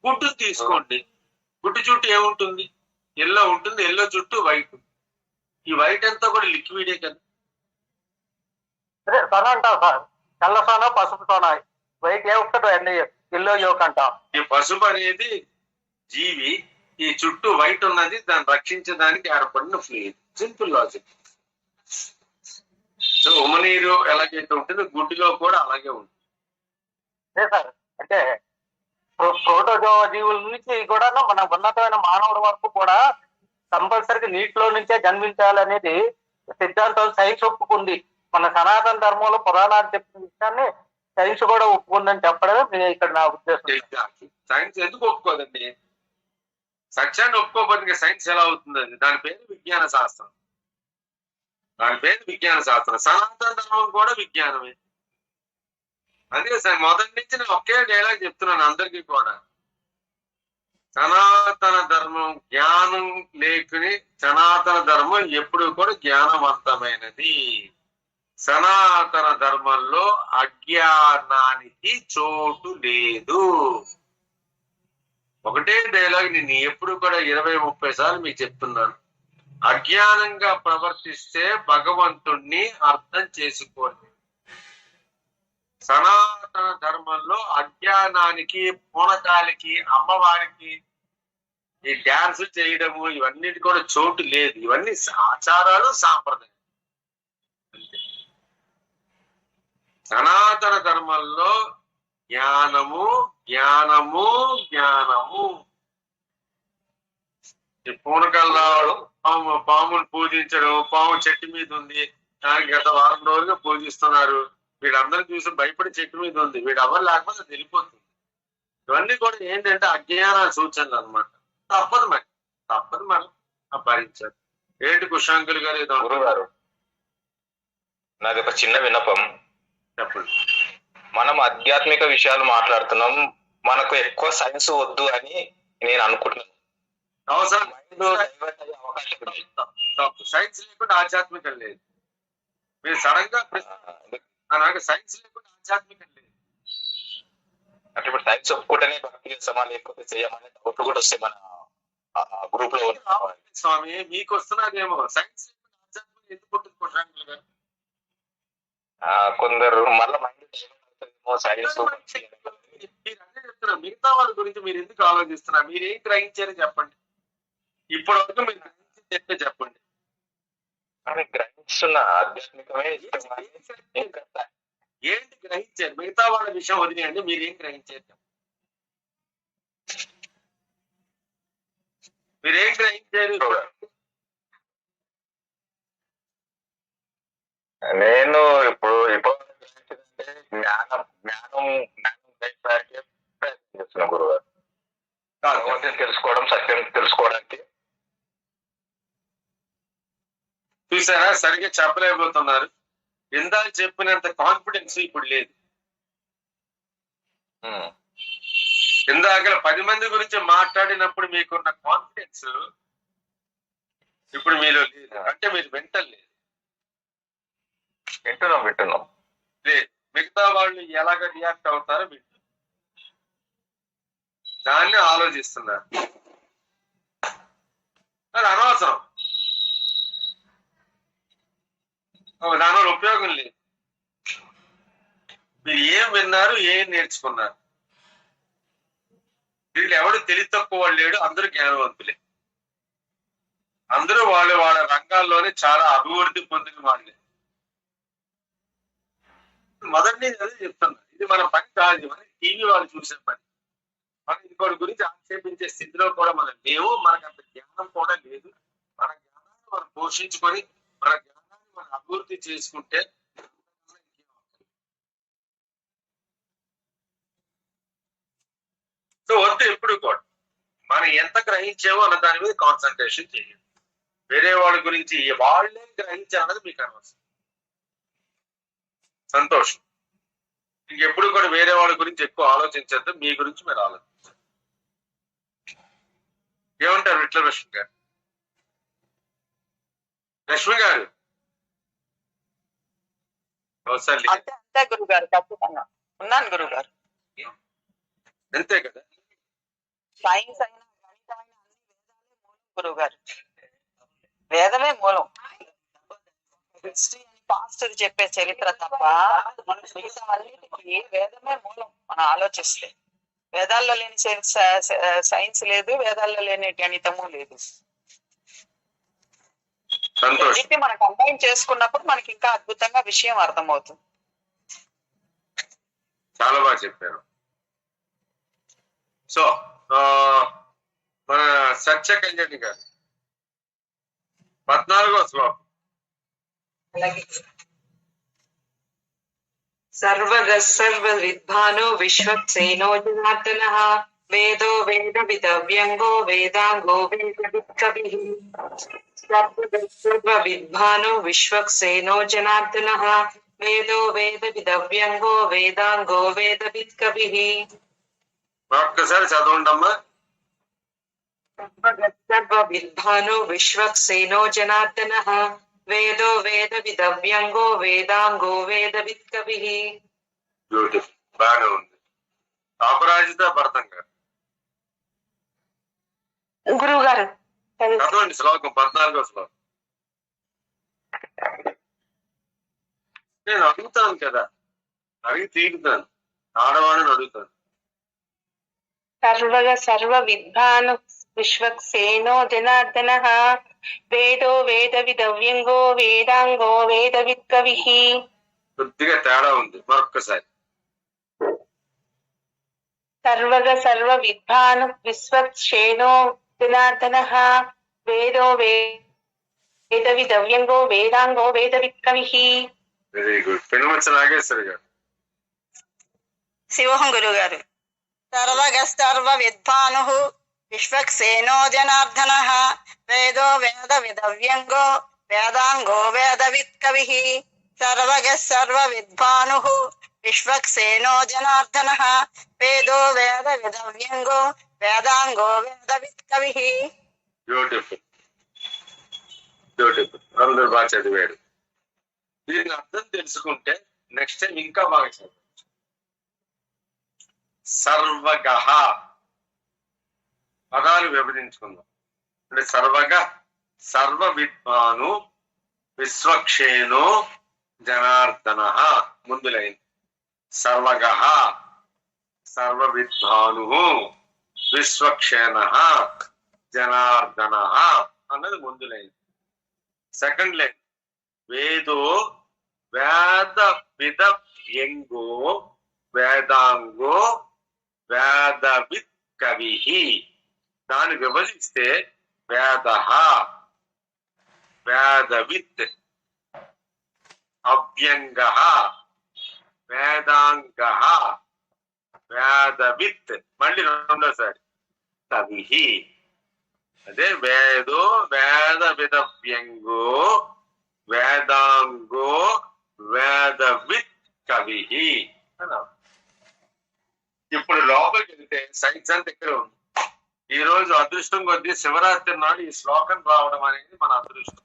గుడ్డు తీసుకోండి. గుడ్డు చుట్టూ ఏముంటుంది? ఎల్లో ఉంటుంది. ఎల్లో చుట్టూ వైట్. ఈ వైట్ అంతా కూడా లిక్విడే కదా. అదే సొన అంటాం సార్. తెల్ల సొన, పసుపు సొన. వైట్ ఏమంటారు? ఎల్లో యోక్ అంటాం. ఈ పసుపు అనేది జీవి, ఈ చుట్టూ వైట్ ఉన్నది దాన్ని రక్షించడానికి ఏర్పడిన ఫ్లూయిడ్. Simple logic. సో ఉమ్మనీరు ఎలాగైతే ఉంటుందో గుడ్డులో కూడా అలాగే ఉంటుంది. అదే సార్. అంటే ప్రోటోజోవా జీవుల నుంచి కూడా మన ఉన్నతమైన మానవుడి వరకు కూడా కంపల్సరీగా నీటిలో నుంచే జన్మించాలనేది సిద్ధాంతం సైన్స్ ఒప్పుకుంది. మన సనాతన ధర్మంలో పురాణాలు చెప్పిన విషయాన్ని సైన్స్ కూడా ఒప్పుకుందని చెప్పడమే ఇక్కడ నా ఉద్దేశం. సైన్స్ ఎందుకు ఒప్పుకోదండి? సత్యాన్ని ఒప్పుకోకపోతే సైన్స్ ఎలా అవుతుంది? అది దాని పేరు విజ్ఞాన శాస్త్రం. సనాతన ధర్మం కూడా విజ్ఞానమే. అదే సార్ మొదటి నుంచి నేను ఒకే డైలాగ్ చెప్తున్నాను అందరికీ కూడా. సనాతన ధర్మం జ్ఞానం లేకుని సనాతన ధర్మం ఎప్పుడు కూడా జ్ఞానవంతమైనది. సనాతన ధర్మంలో అజ్ఞానానికి చోటు లేదు. ఒకటే డైలాగ్ నేను ఎప్పుడు కూడా 20-30 సార్లు మీకు చెప్తున్నాను. అజ్ఞానంగా ప్రవర్తిస్తే భగవంతుణ్ణి అర్థం చేసుకోండి. సనాతన ధర్మంలో అజ్ఞానానికి, పూనకాలకి, అమ్మవారికి ఈ డ్యాన్స్ చేయడము ఇవన్నిటి కూడా చోటు లేదు. ఇవన్నీ ఆచారాలు, సాంప్రదాయం అంతే. సనాతన ధర్మంలో జ్ఞానము జ్ఞానము జ్ఞానము. ఈ పూనకాల్లో పామును పూజించడం, పాము చెట్టు మీద ఉంది, దానికి గత వారం రోజులుగా పూజిస్తున్నారు. వీళ్ళందరూ చూసి భయపడి చెట్టు మీద ఉంది, వీడు ఎవరు లేకపోతే వెళ్ళిపోతుంది. ఇవన్నీ కూడా ఏంటంటే అజ్ఞాన సూచనలు అనమాట. తప్పదు మరి భరించారు. ఏంటి కుషాంకుల్ గారు ఏదో గురుగారు, నాది ఒక చిన్న విన్నపం. చెప్పండి. మనం ఆధ్యాత్మిక విషయాలు మాట్లాడుతున్నాం, మనకు ఎక్కువ సైన్స్ వద్దు అని నేను అనుకుంటున్నాను. అవసరం డైవర్ట్ అయ్యే అవకాశం ఉంది. తప్పు. సైన్స్ లేకుండా ఆధ్యాత్మికం లేదు. మీరు సడన్ గా నాకు సైన్స్ లేకుండా ఆధ్యాత్మికం లేదు. అంటే ఇప్పుడు సైన్స్ ఒప్పుకుంటేనే భక్తి చేస్తామా లేకపోతే చేయమనే డౌట్లు కూడా వస్తాయి మన గ్రూప్ లో. స్వామి మీకు వస్తున్నదేమో సైన్స్ లేకుండా ఆధ్యాత్మికం ఎందుకు ఉంటుంది కుట్రాంగులు గారు? కొందరు మళ్ళీ మైండ్ సైన్స్. మీరు అదే చెప్తున్నారు. మిగతా వాళ్ళ గురించి మీరు ఎందుకు ఆలోచిస్తున్నారు? మీరు ఏం గ్రహించారో చెప్పండి. ఇప్పటి వరకు మీరు గ్రహించి చెప్పండి. గ్రహిస్తున్న ఆధ్యాత్మికమే ఏంటి గ్రహించారు? మిగతా వాళ్ళ విషయం వదిలేయండి. మీరు ఏం గ్రహించారు? మీరేం గ్రహించారు? నేను ఇప్పుడు గ్రహించిందంటే జ్ఞానం గ్రహించడానికి ప్రయత్నం చేస్తున్నా గురుగారు. భగవంతుని తెలుసుకోవడం, సత్యం తెలుసుకోవడానికి. చూసారా, సరిగ్గా చెప్పలేకపోతున్నారు. ఇందాక చెప్పినంత కాన్ఫిడెన్స్ ఇప్పుడు లేదు. ఇందాక 10 మంది గురించి మాట్లాడినప్పుడు మీకున్న కాన్ఫిడెన్స్ ఇప్పుడు మీలో లేదు. అంటే మీరు వింటలేదు. వింటున్నాం లేదు. మిగతా వాళ్ళు ఎలాగ రియాక్ట్ అవుతారో వింటున్నారు. దాన్ని ఆలోచిస్తున్నారు. అది అనవసరం. దానివల్ల ఉపయోగం లేదు. మీరు ఏం విన్నారు, ఏం నేర్చుకున్నారు? వీళ్ళు ఎవడు తెలివి తక్కువ వాళ్ళు లేడు. అందరూ జ్ఞానవంతులే. అందరూ వాళ్ళ రంగాల్లోనే చాలా అభివృద్ధి పొందిన వాళ్ళే. మొదటి నేను అదే చెప్తున్నా. ఇది మన పని కాదు. మన టీవీ వాళ్ళు చూసే పని. మనం ఇంకోటి గురించి ఆక్షేపించే స్థితిలో కూడా మనం లేవు. మనకు అంత జ్ఞానం కూడా లేదు. మన జ్ఞానాన్ని మనం పోషించుకొని మన జ్ఞానాన్ని మనం అభివృద్ధి చేసుకుంటే సో వద్దు. ఎప్పుడు కూడా మనం ఎంత గ్రహించామో అన్న దాని మీద కాన్సన్ట్రేషన్ చేయాలి. వేరే వాళ్ళ గురించి వాళ్ళే గ్రహించాలన్నది మీకు అనవసరం. సంతోషం. ఇంకెప్పుడు కూడా వేరే వాళ్ళ గురించి ఎక్కువ ఆలోచించద్దు. మీ గురించి మీరు ఆలోచించండి. ఏమంటారు విట్లలక్ష్మి గారు? లక్ష్మి గారు ఒకసారి అంతే గురుగారు. ఖచ్చితంగా ఉన్నాను గురుగారు. అంతే కదా. సైన్స్ అయినా గణితం అయినా అన్ని వేదాలే మూలం గురుగారు. వేదమే మూలం. హిస్టరీ అని పాస్టర్ చెప్పే చరిత్ర తప్ప మిగతా అన్నిటికీ వేదమే మూలం. మనం ఆలోచిస్తే వేదాల్లో లేని సైన్స్ లేదు, వేదాల్లో లేని గణితము లేదు. వీటిని మనం కంబైన్ చేసుకున్నప్పుడు మనకి ఇంకా అద్భుతంగా విషయం అర్థమవుతుంది. చాలా బాగా చెప్పారు. సో మన సత్య కళ్యాణి గారు 14వ శ్లోకం. సర్వ విద్వానో విశ్వక్సేనో జనార్దనః వేదో వేద విదవ్యంగో వేదాంగో వేదవిత్కవిః. సర్వ విద్వానో విశ్వక్సేనో జనార్దనః వేదో వేద విదవ్యంగో వేదాంగో వేదవిత్కవిః. ఒక్కసారి చదవండమ్మా. సర్వ విద్వానో విశ్వక్సేనో జనార్దనః వేదో వేద విదవ్యంగో వేదాంగో వేదవిత్కవిః. బ్యూటిఫుల్. బాగానే ఉంది. అపరాజిత భరతం గారు గురువు గారు చదవండి శ్లోకం 14వ శ్లోకం. నేను అడుగుతాను కదా, అడిగి తీరుతాను. ఆడవాడిని అడుగుతాను. సర్వ విద్వాను విశ్వక్సేనో జనార్దనః వేదో వేద విదవ్యంగో వేదాంగో వేదవిత్కవిః. కొద్దిగా తేడా ఉంది. మరొక్కసారి. సర్వ విద్వాను విశ్వక్సేనో జనార్దనః వేదో వేద విదవ్యంగో వేదాంగో వేదవిత్కవిః. Very good. పెనుమచ్చ నాగేశ్వరి గారు. శివోహం గురువు గారు. సర్వ విద్వాను విశ్వక్సేనో జనార్దనః వేదో వేద విదవ్యంగో వేదాంగో వేదవిత్కవిః. సర్వ విద్వాను విశ్వక్సేనో జనార్దనః వేదో వేద విదవ్యంగో వేదాంగో వేదవిత్కవిః. Beautiful, beautiful. అందరూ బాగా చదివాడు. దీని అర్థం తెలుసుకుంటే నెక్స్ట్ టైం ఇంకా బాగా చదవచ్చు. సర్వగహ పదాలు విభజించుకుందాం. అంటే సర్వగ, సర్వ విద్వాను, విశ్వక్షేణో జనార్దన. ముందు లైన్ సర్వగహ, సర్వ విద్వాను, విశ్వక్షేణ జనార్దన అన్నది ముందు లైన్. సెకండ్ లైన్ వేదో వేద విద వ్యంగో వేదాంగో వేదవిత్ కవి. దాన్ని విభజిస్తే వేద, వేదవిత్, అవ్యంగ, వేదాంగ, వేదవిత్, మళ్ళీ రెండోసారి కవి. అదే వేదో వేద విద వ్యంగో వేదాంగో వేదవిత్ కవి అని. ఇప్పుడు లోపలికి వెళ్తే సైన్స్ అంతా ఇక్కడ ఉంది. ఈ రోజు అదృష్టం కొద్దీ శివరాత్రి నాడు ఈ శ్లోకం రావడం అనేది మన అదృష్టం.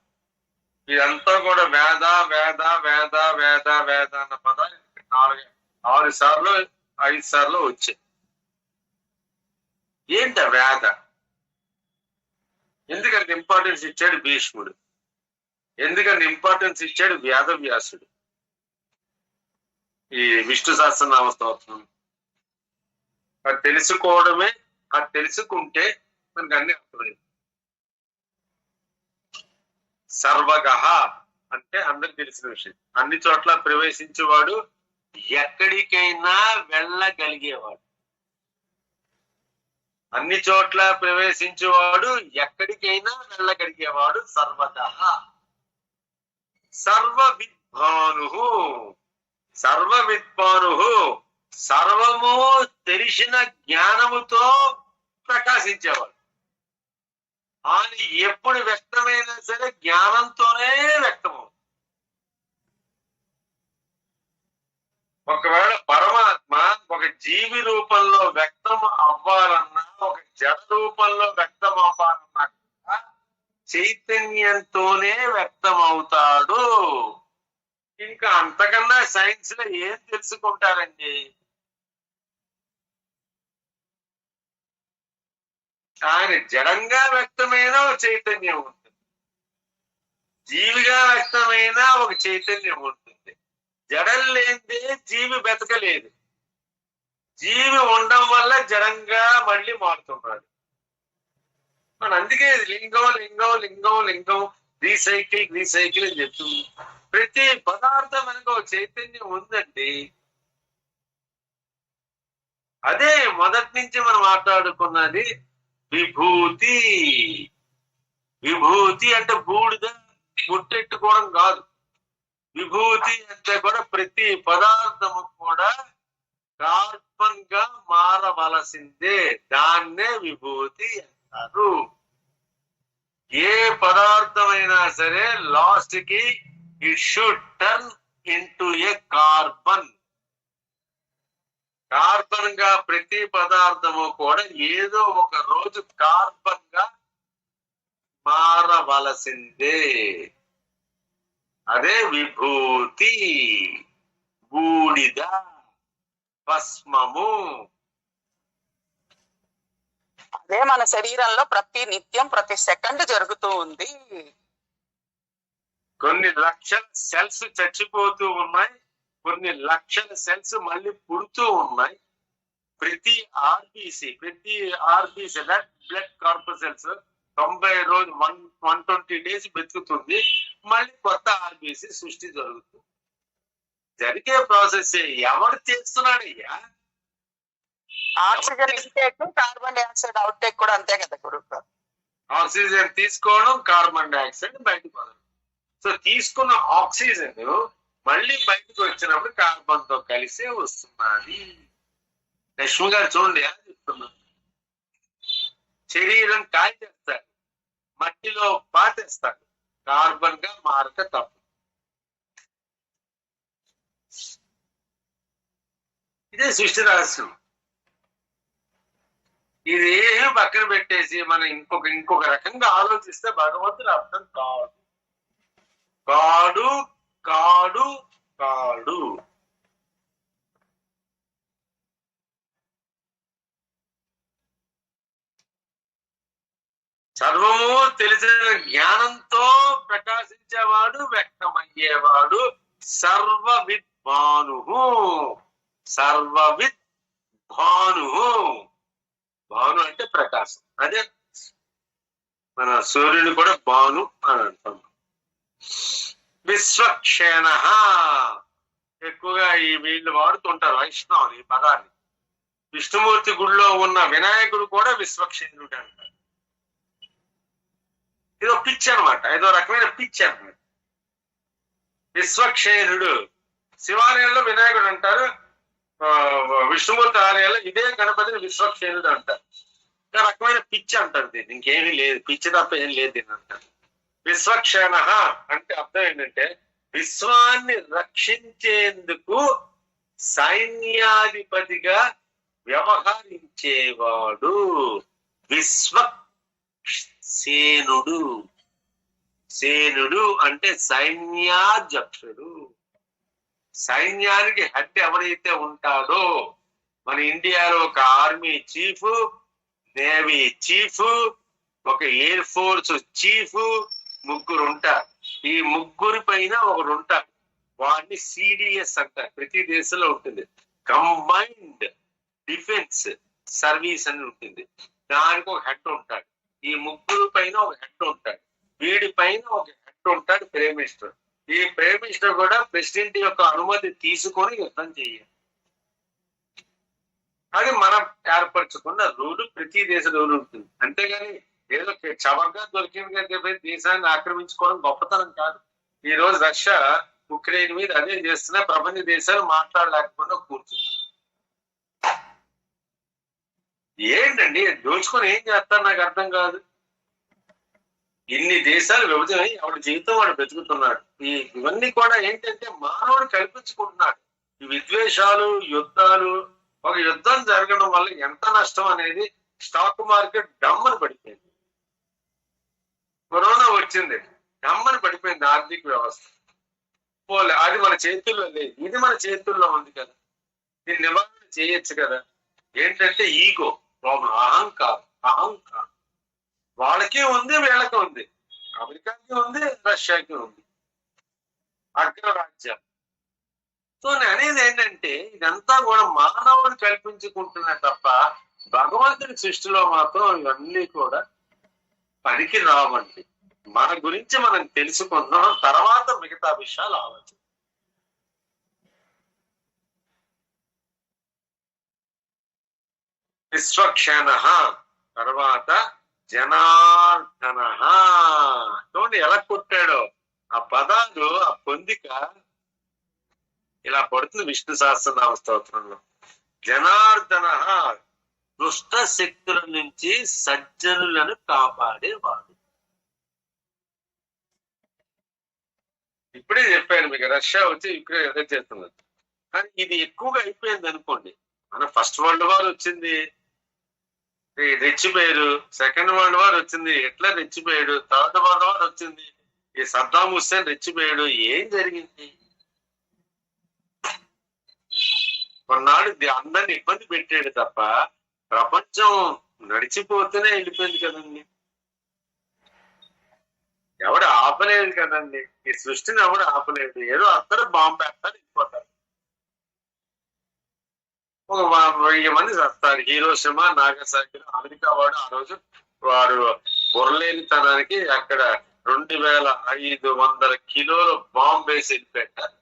ఇదంతా కూడా వేద వేద వేద వేద వేద అన్న పదాలు 6 సార్లు 5 సార్లు వచ్చాయి. ఏంట వేద? ఎందుకంటే ఇంపార్టెన్స్ ఇచ్చాడు భీష్ముడు, ఎందుకంటే ఇంపార్టెన్స్ ఇచ్చాడు వేదవ్యాసుడు. ఈ విష్ణు సహస్రనామ స్తోత్రం అది తెలుసుకోవడమే, అది తెలుసుకుంటే మనకు అన్ని అర్థమైంది. సర్వగహ అంటే అందరికి తెలిసిన విషయం. అన్ని చోట్ల ప్రవేశించేవాడు, ఎక్కడికైనా వెళ్ళగలిగేవాడు. అన్ని చోట్ల ప్రవేశించేవాడు, ఎక్కడికైనా వెళ్ళగలిగేవాడు సర్వగహ. సర్వ విద్వాను, సర్వ విద్వాను సర్వము తెలిసిన జ్ఞానముతో ప్రకాశించేవాడు. ఆయన ఎప్పుడు వ్యక్తమైనా సరే జ్ఞానంతోనే వ్యక్తమవుతుంది. ఒకవేళ పరమాత్మ ఒక జీవి రూపంలో వ్యక్తం అవ్వాలన్నా, ఒక జడ రూపంలో వ్యక్తం అవ్వాలన్నా చైతన్యంతోనే వ్యక్తం అవుతాడు. ఇంకా అంతకన్నా సైన్స్ లో ఏం తెలుసుకుంటారండి? ఆయన జడంగా వ్యక్తమైన ఒక చైతన్యం ఉంటుంది, జీవిగా వ్యక్తమైన ఒక చైతన్యం ఉంటుంది. జడం లేనిదే జీవి బతకలేదు. జీవి ఉండడం వల్ల జడంగా మళ్ళీ మారుతున్నాడు. మన అందుకే లింగం లింగం లింగం లింగం, రీసైకిల్ రీసైకిల్ అని చెప్తుంది. ప్రతి పదార్థం వెనక ఒక చైతన్యం ఉందండి. అదే మొదటి నుంచి మనం మాట్లాడుకున్నది విభూతి. విభూతి అంటే బూడిద ముట్టెట్టుకోవడం కాదు. విభూతి అంటే కూడా ప్రతి పదార్థము కూడా కార్బన్ గా మారవలసిందే. దాన్నే విభూతి అంటారు. ఏ పదార్థమైనా సరే లాస్ట్ కి it should turn into A carbon. Carbon గా ప్రతి పదార్థము కూడా ఏదో ఒక రోజు కార్బన్ గా మారవలసిందే. అదే విభూతి. బూడిద, భస్మము. అదే మన శరీరంలో ప్రతి నిత్యం ప్రతి సెకండ్ జరుగుతూ ఉంది. కొన్ని లక్షల సెల్స్ చచ్చిపోతూ ఉన్నాయి, కొన్ని లక్షల సెల్స్ మళ్ళీ పుడుతూ ఉన్నాయి. ప్రతి ఆర్బీసీ బ్లడ్ కార్పసెల్స్ 90 రోజులు 120 డేస్ బతుకుతుంది. మళ్ళీ కొత్త ఆర్బీసీ సృష్టి జరుగుతుంది. జరిగే ప్రాసెస్ ఎవరు చేస్తున్నాడయ్యా? Oxygen intake, carbon dioxide out take కూడా అంతే కదా గురువు. ఆక్సిజన్ తీసుకోవడం, కార్బన్ డైఆక్సైడ్ బయటకు వదలడం. సో తీసుకున్న ఆక్సిజన్ మళ్ళీ బయటకు వచ్చినప్పుడు కార్బన్ తో కలిసే వస్తున్నది. లక్ష్మి గారు చూడండి ఎలా చెప్తున్నా. శరీరం కాల్చేస్తాడు, మట్టిలో పాతేస్తాడు, కార్బన్ గా మారక తప్పు. ఇదే సృష్టి రహస్యం. ఇది ఏమి పక్కన పెట్టేసి మనం ఇంకొక రకంగా ఆలోచిస్తే భగవంతుడు అర్థం కాడు కాడు కాడు కాడు. సర్వము తెలిసిన జ్ఞానంతో ప్రకాశించేవాడు, వ్యక్తమయ్యేవాడు సర్వవిద్ భాను. సర్వవిద్ భాను. భాను అంటే ప్రకాశం. అదే మన సూర్యుని కూడా భాను అని అంటాం. విశ్వక్షేణ ఎక్కువగా ఈ వీళ్ళు వాడుతుంటారు వైష్ణవులు ఈ పదాన్ని. విష్ణుమూర్తి గుడిలో ఉన్న వినాయకుడు కూడా విశ్వక్షేణుడు అంటారు. ఇదో పిచ్చి అనమాట, ఏదో రకమైన పిచ్చి అనమాట. విశ్వక్షేణుడు శివాలయంలో వినాయకుడు అంటారు, విష్ణుమూర్తి ఆలయాల్లో ఇదే గణపతిని విశ్వక్షేణుడు అంటారు. ఒక రకమైన పిచ్చి అంటారు దీన్ని, ఇంకేమీ లేదు, పిచ్చి తప్ప ఏం లేదు దీన్ని అంటారు. విశ్వక్షేణ అంటే అర్థం ఏంటంటే విశ్వాన్ని రక్షించేందుకు సైన్యాధిపతిగా వ్యవహరించేవాడు విశ్వసేనుడు. సేనుడు అంటే సైన్యాధ్యక్షుడు. సైన్యానికి హెడ్ ఎవరైతే ఉంటాడో, మన ఇండియాలో ఒక ఆర్మీ చీఫ్, నేవీ చీఫ్, ఒక ఎయిర్ ఫోర్స్ చీఫ్, ముగ్గురు ఉంటారు. ఈ ముగ్గురి పైన ఒకడు ఉంటారు, వాడిని సిడిఎస్ అంటారు. ప్రతి దేశంలో ఉంటుంది, కంబైన్డ్ డిఫెన్స్ సర్వీస్ అని ఉంటుంది. దానికి ఒక హెడ్ ఉంటాడు. ఈ ముగ్గురు పైన ఒక హెడ్ ఉంటాడు. వీడి పైన ఒక హెడ్ ఉంటాడు ప్రైమ్ మినిస్టర్. ఈ ప్రైమ్ మినిస్టర్ కూడా ప్రెసిడెంట్ యొక్క అనుమతి తీసుకొని యుద్ధం చేయాలి. అది మనం ఏర్పరచుకున్న రూలు, ప్రతి దేశ రూలు ఉంటుంది. అంతేగాని ఏదో చవకగా దొరికిన దేశాన్ని ఆక్రమించుకోవడం గొప్పతనం కాదు. ఈ రోజు రష్యా ఉక్రెయిన్ మీద అదే చేస్తున్నా, ప్రపంచ దేశాలు మాట్లాడలేకుండా కూర్చుంది. ఏంటండి దోచుకొని ఏం చేస్తారు నాకు అర్థం కాదు. ఇన్ని దేశాలు విభజనై ఆవిడ జీవితం వాడు బ్రతుకుతున్నాడు. ఇవన్నీ కూడా ఏంటంటే మానవుడు కల్పించుకుంటున్నాడు. ఈ విద్వేషాలు, యుద్ధాలు. ఒక యుద్ధం జరగడం వల్ల ఎంత నష్టం అనేది స్టాక్ మార్కెట్ డమ్మని పడిపోయింది. కరోనా వచ్చింది, డమ్మని పడిపోయింది ఆర్థిక వ్యవస్థ. పోలే, అది మన చేతుల్లో లేదు, ఇది మన చేతుల్లో ఉంది కదా, దీన్ని నివారణ చేయొచ్చు కదా. ఏంటంటే ఈగో ప్రాబ్లం, అహంకారం. అహంకారం వాళ్ళకి ఉంది, వీళ్ళకి ఉంది, అమెరికాకి ఉంది, రష్యాకి ఉంది, అగ్రరాజ్యాలు. సో నేను అనేది ఏంటంటే ఇదంతా కూడా మానవుడు కల్పించుకుంటున్నా తప్ప భగవంతుడి సృష్టిలో మాత్రం ఇవన్నీ కూడా పనికి రావండి. మన గురించి మనం తెలుసుకుందాం, తర్వాత మిగతా విషయాలు ఆలోచన. విశ్వక్షణ తర్వాత జనార్దన. చూడండి ఎలా కొట్టాడో ఆ పదాలు, ఆ పొందిక ఇలా పడుతుంది విష్ణు సహస్రనామ స్తోత్రంలో. జనార్దన దుష్ట శక్తుల నుంచి సజ్జనులను కాపాడేవాడు. ఇప్పుడే చెప్పాను మీకు, రష్యా వచ్చి యుక్రెయిన్ ఎదురు చేస్తున్నది. కానీ ఇది ఎక్కువగా అయిపోయింది అనుకోండి. మన ఫస్ట్ వరల్డ్ వార్ వచ్చింది, రెచ్చిపోయారు. సెకండ్ వరల్డ్ వార్ వచ్చింది, ఎట్లా రెచ్చిపోయాడు. థర్డ్ వరల్డ్ వార్ వచ్చింది, ఈ సద్దాం హుస్సేన్ రెచ్చిపోయాడు. ఏం జరిగింది? కొన్నాడు అందరిని ఇబ్బంది పెట్టాడు తప్ప ప్రపంచం నడిచిపోతూనే వెళ్ళిపోయింది కదండి. ఎవడు ఆపలేదు కదండి, ఈ సృష్టిని ఎవడు ఆపలేదు. ఏదో అందరూ బాంబు పెడతారు, వెళ్ళిపోతారు. ఒక 1000 మంది చస్తారు. Hiroshima, Nagasaki. అమెరికా వాడు ఆ రోజు వాడు బుర్రలేనితనానికి అక్కడ 2500 కిలోల బాంబు వేసి వెళ్ళిపెట్టారు.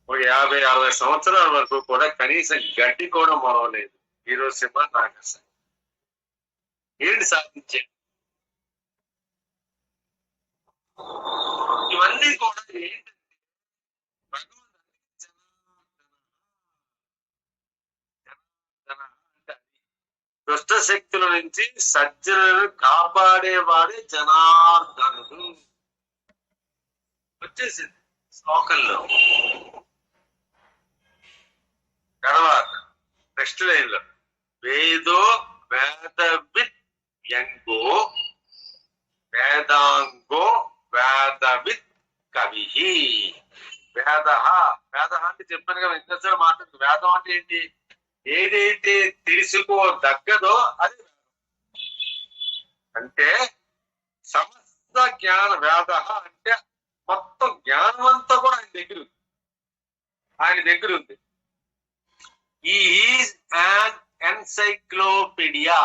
ఒక 50-60 సంవత్సరాల వరకు కూడా కనీసం గడ్డి కూడా మొరవలేదు హీరోషిమా, నాగసాకి. ఏంటి సాధించేది? ఇవన్నీ కూడా ఏంటంటే దుష్ట శక్తుల నుంచి సజ్జనులను కాపాడేవాడే జనార్దనుడు. వచ్చేసింది శ్లోకంలో. తర్వాత నెక్స్ట్ లైన్ లో వేదో వేదవిత్ వ్యంగో వేదాంగో వేదవిత్ కవి. వేద వేద అంటే చెప్పాను కదా, ఇంతసేపు మాట్లాడుతుంది. వేదం అంటే ఏంటి? ఏదైతే తెలుసుకోదగ్గదో అది అంటే సమస్త జ్ఞాన. వేద అంటే మొత్తం జ్ఞానం అంతా కూడా ఆయన దగ్గర ఉంది. Is an encyclopaedia.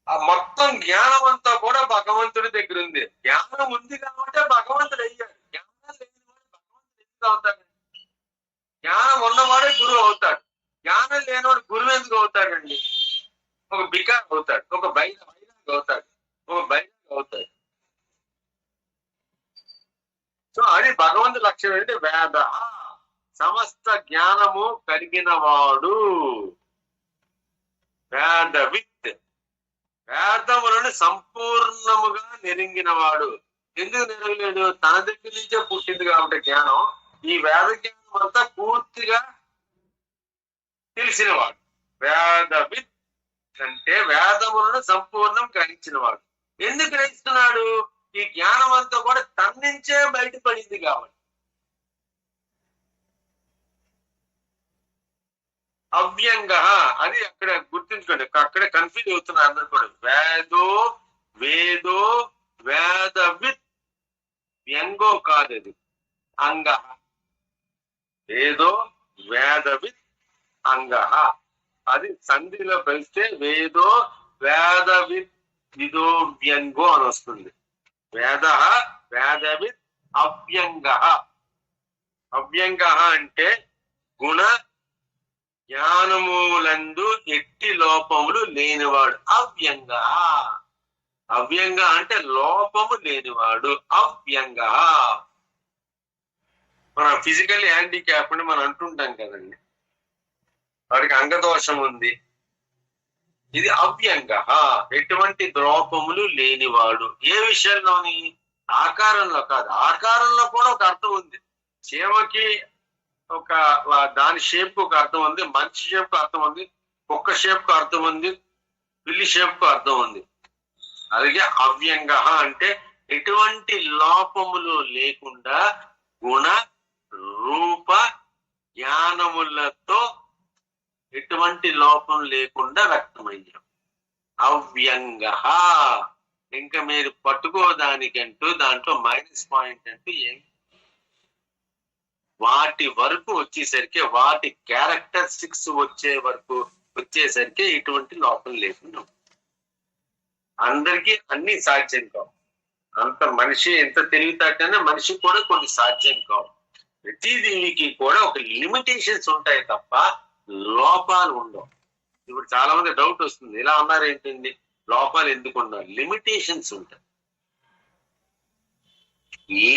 ఆ మొత్తం జ్ఞానం అంతా కూడా భగవంతుడి దగ్గర ఉంది. జ్ఞానం ఉంది కాబట్టి భగవంతుడు అయ్యాడు. జ్ఞానం లేనివాడు భగవంతుడు ఎందుకు అవుతాడు? జ్ఞానం ఉన్నవాడే గురువు అవుతాడు. జ్ఞానం లేనివాడు గురువు ఎందుకు అవుతాడండి? ఒక బికార్ అవుతాడు, ఒక బైరాగ్ అవుతాడు, ఒక బైరాగ్ అవుతాడు. సో అది భగవంతుడి లక్ష్యం ఏంటి? వేద సమస్త జ్ఞానము కలిగిన వాడు. వేదవిత్ వేదములను సంపూర్ణముగా నెరింగిన వాడు. ఎందుకు నెరగలేడు? తన దగ్గర నుంచే పుట్టింది కాబట్టి జ్ఞానం. ఈ వేద జ్ఞానం అంతా పూర్తిగా తెలిసినవాడు. వేదవిత్ అంటే వేదములను సంపూర్ణం గ్రహించిన వాడు. ఎందుకు గ్రహిస్తున్నాడు? ఈ జ్ఞానం అంతా కూడా తన నుంచే బయటపడింది కాబట్టి. అవ్యంగ అది అక్కడ గుర్తుంచుకోండి, అక్కడ కన్ఫ్యూజ్ అవుతున్నారు అందరు కూడా. వేదో వేదవిత్ వ్యంగో కాదు, అది అంగ. వేదో వేదవిత్ అంగ అది సంధిలో కలిస్తే వేదో వేదవిత్ విదో వ్యంగో అని వస్తుంది. వేద వేదవిత్ అవ్యంగ. అవ్యంగ అంటే గుణ జ్ఞానములందు ఎట్టి లోపములు లేనివాడు. అవ్యంగ. అవ్యంగ అంటే లోపము లేనివాడు. అవ్యంగ. మన ఫిజికల్ హ్యాండిక్యాప్ అని మనం అంటుంటాం కదండి, వాడికి అంగదోషం ఉంది. ఇది అవ్యంగ. ఎటువంటి లోపములు లేనివాడు. ఏ విషయంలోని? ఆకారంలో కాదు. ఆకారంలో కూడా ఒక అర్థం ఉంది. చీమకి ఒక దాని షేప్ కు ఒక అర్థం ఉంది, మనిషి షేప్ కు అర్థం ఉంది, కుక్క షేప్ కు అర్థం ఉంది, పిల్లి షేప్ కు అర్థం ఉంది. అలాగే అవ్యంగ అంటే ఎటువంటి లోపములు లేకుండా గుణ రూప జ్ఞానములతో ఎటువంటి లోపం లేకుండా వ్యక్తమయ్యాం. అవ్యంగ. ఇంకా మీరు పట్టుకోదానికంటూ దాంట్లో మైనస్ పాయింట్ అంటూ ఏం, వాటి వరకు వచ్చేసరికి, వాటి క్యారెక్టరిస్టిక్స్ వచ్చేసరికి ఎటువంటి లోపం లేకుండా. అందరికీ అన్ని సాధ్యం కావు. అంత మనిషి ఎంత తెలివితేటనే మనిషి కూడా కొన్ని సాధ్యం కావు. ప్రతి దీనికి కూడా ఒక లిమిటేషన్స్ ఉంటాయి తప్ప లోపాలు ఉండవు. ఇప్పుడు చాలా మంది డౌట్ వస్తుంది, ఇలా అన్నారు ఏంటండి, లోపాలు ఎందుకు ఉండవు? లిమిటేషన్స్ ఉంటాయి.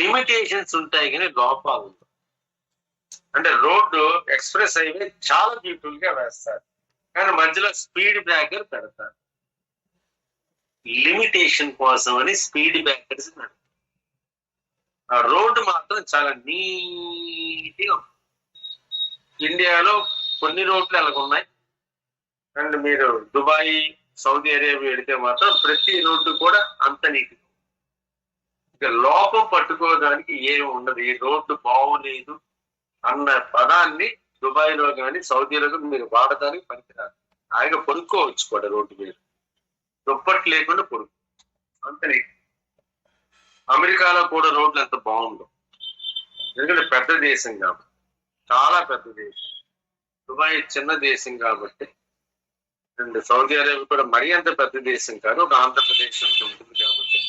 లిమిటేషన్స్ ఉంటాయి కానీ లోపాలు ఉండవు. అంటే రోడ్డు ఎక్స్ప్రెస్ హైవే చాలా బ్యూటిఫుల్ గా వేస్తారు, కానీ మధ్యలో స్పీడ్ బ్రేకర్ పెడతారు. లిమిటేషన్ కోసం అని స్పీడ్ బ్రేకర్స్ పెడతారు. ఆ రోడ్డు మాత్రం చాలా నీట్గా ఉంది. ఇండియాలో కొన్ని రోడ్లు ఎలాగున్నాయి, అండ్ మీరు దుబాయ్, సౌదీ అరేబియా వెళితే మాత్రం ప్రతి రోడ్డు కూడా అంత నీట్గా. ఇక లోపం పట్టుకోవడానికి ఏమి ఉండదు. ఈ రోడ్డు బాగోలేదు అన్న పదాన్ని దుబాయ్ లో కానీ సౌదీలో కానీ మీరు వాడడానికి పనికిరాదు. ఆయన పొడుక్కోవచ్చు కూడా రోడ్డు మీద, దుప్పట్లు లేకుండా పొడుకు అంతనే. అమెరికాలో కూడా రోడ్లు ఎంత బాగుందో, ఎందుకంటే పెద్ద దేశం కాబట్టి, చాలా పెద్ద దేశం. దుబాయ్ చిన్న దేశం కాబట్టి, అండ్ సౌదీ అరేబియా కూడా మరీ అంత పెద్ద దేశం కాదు, ఒక ఆంధ్రప్రదేశ్ ఉంటుంది కాబట్టి,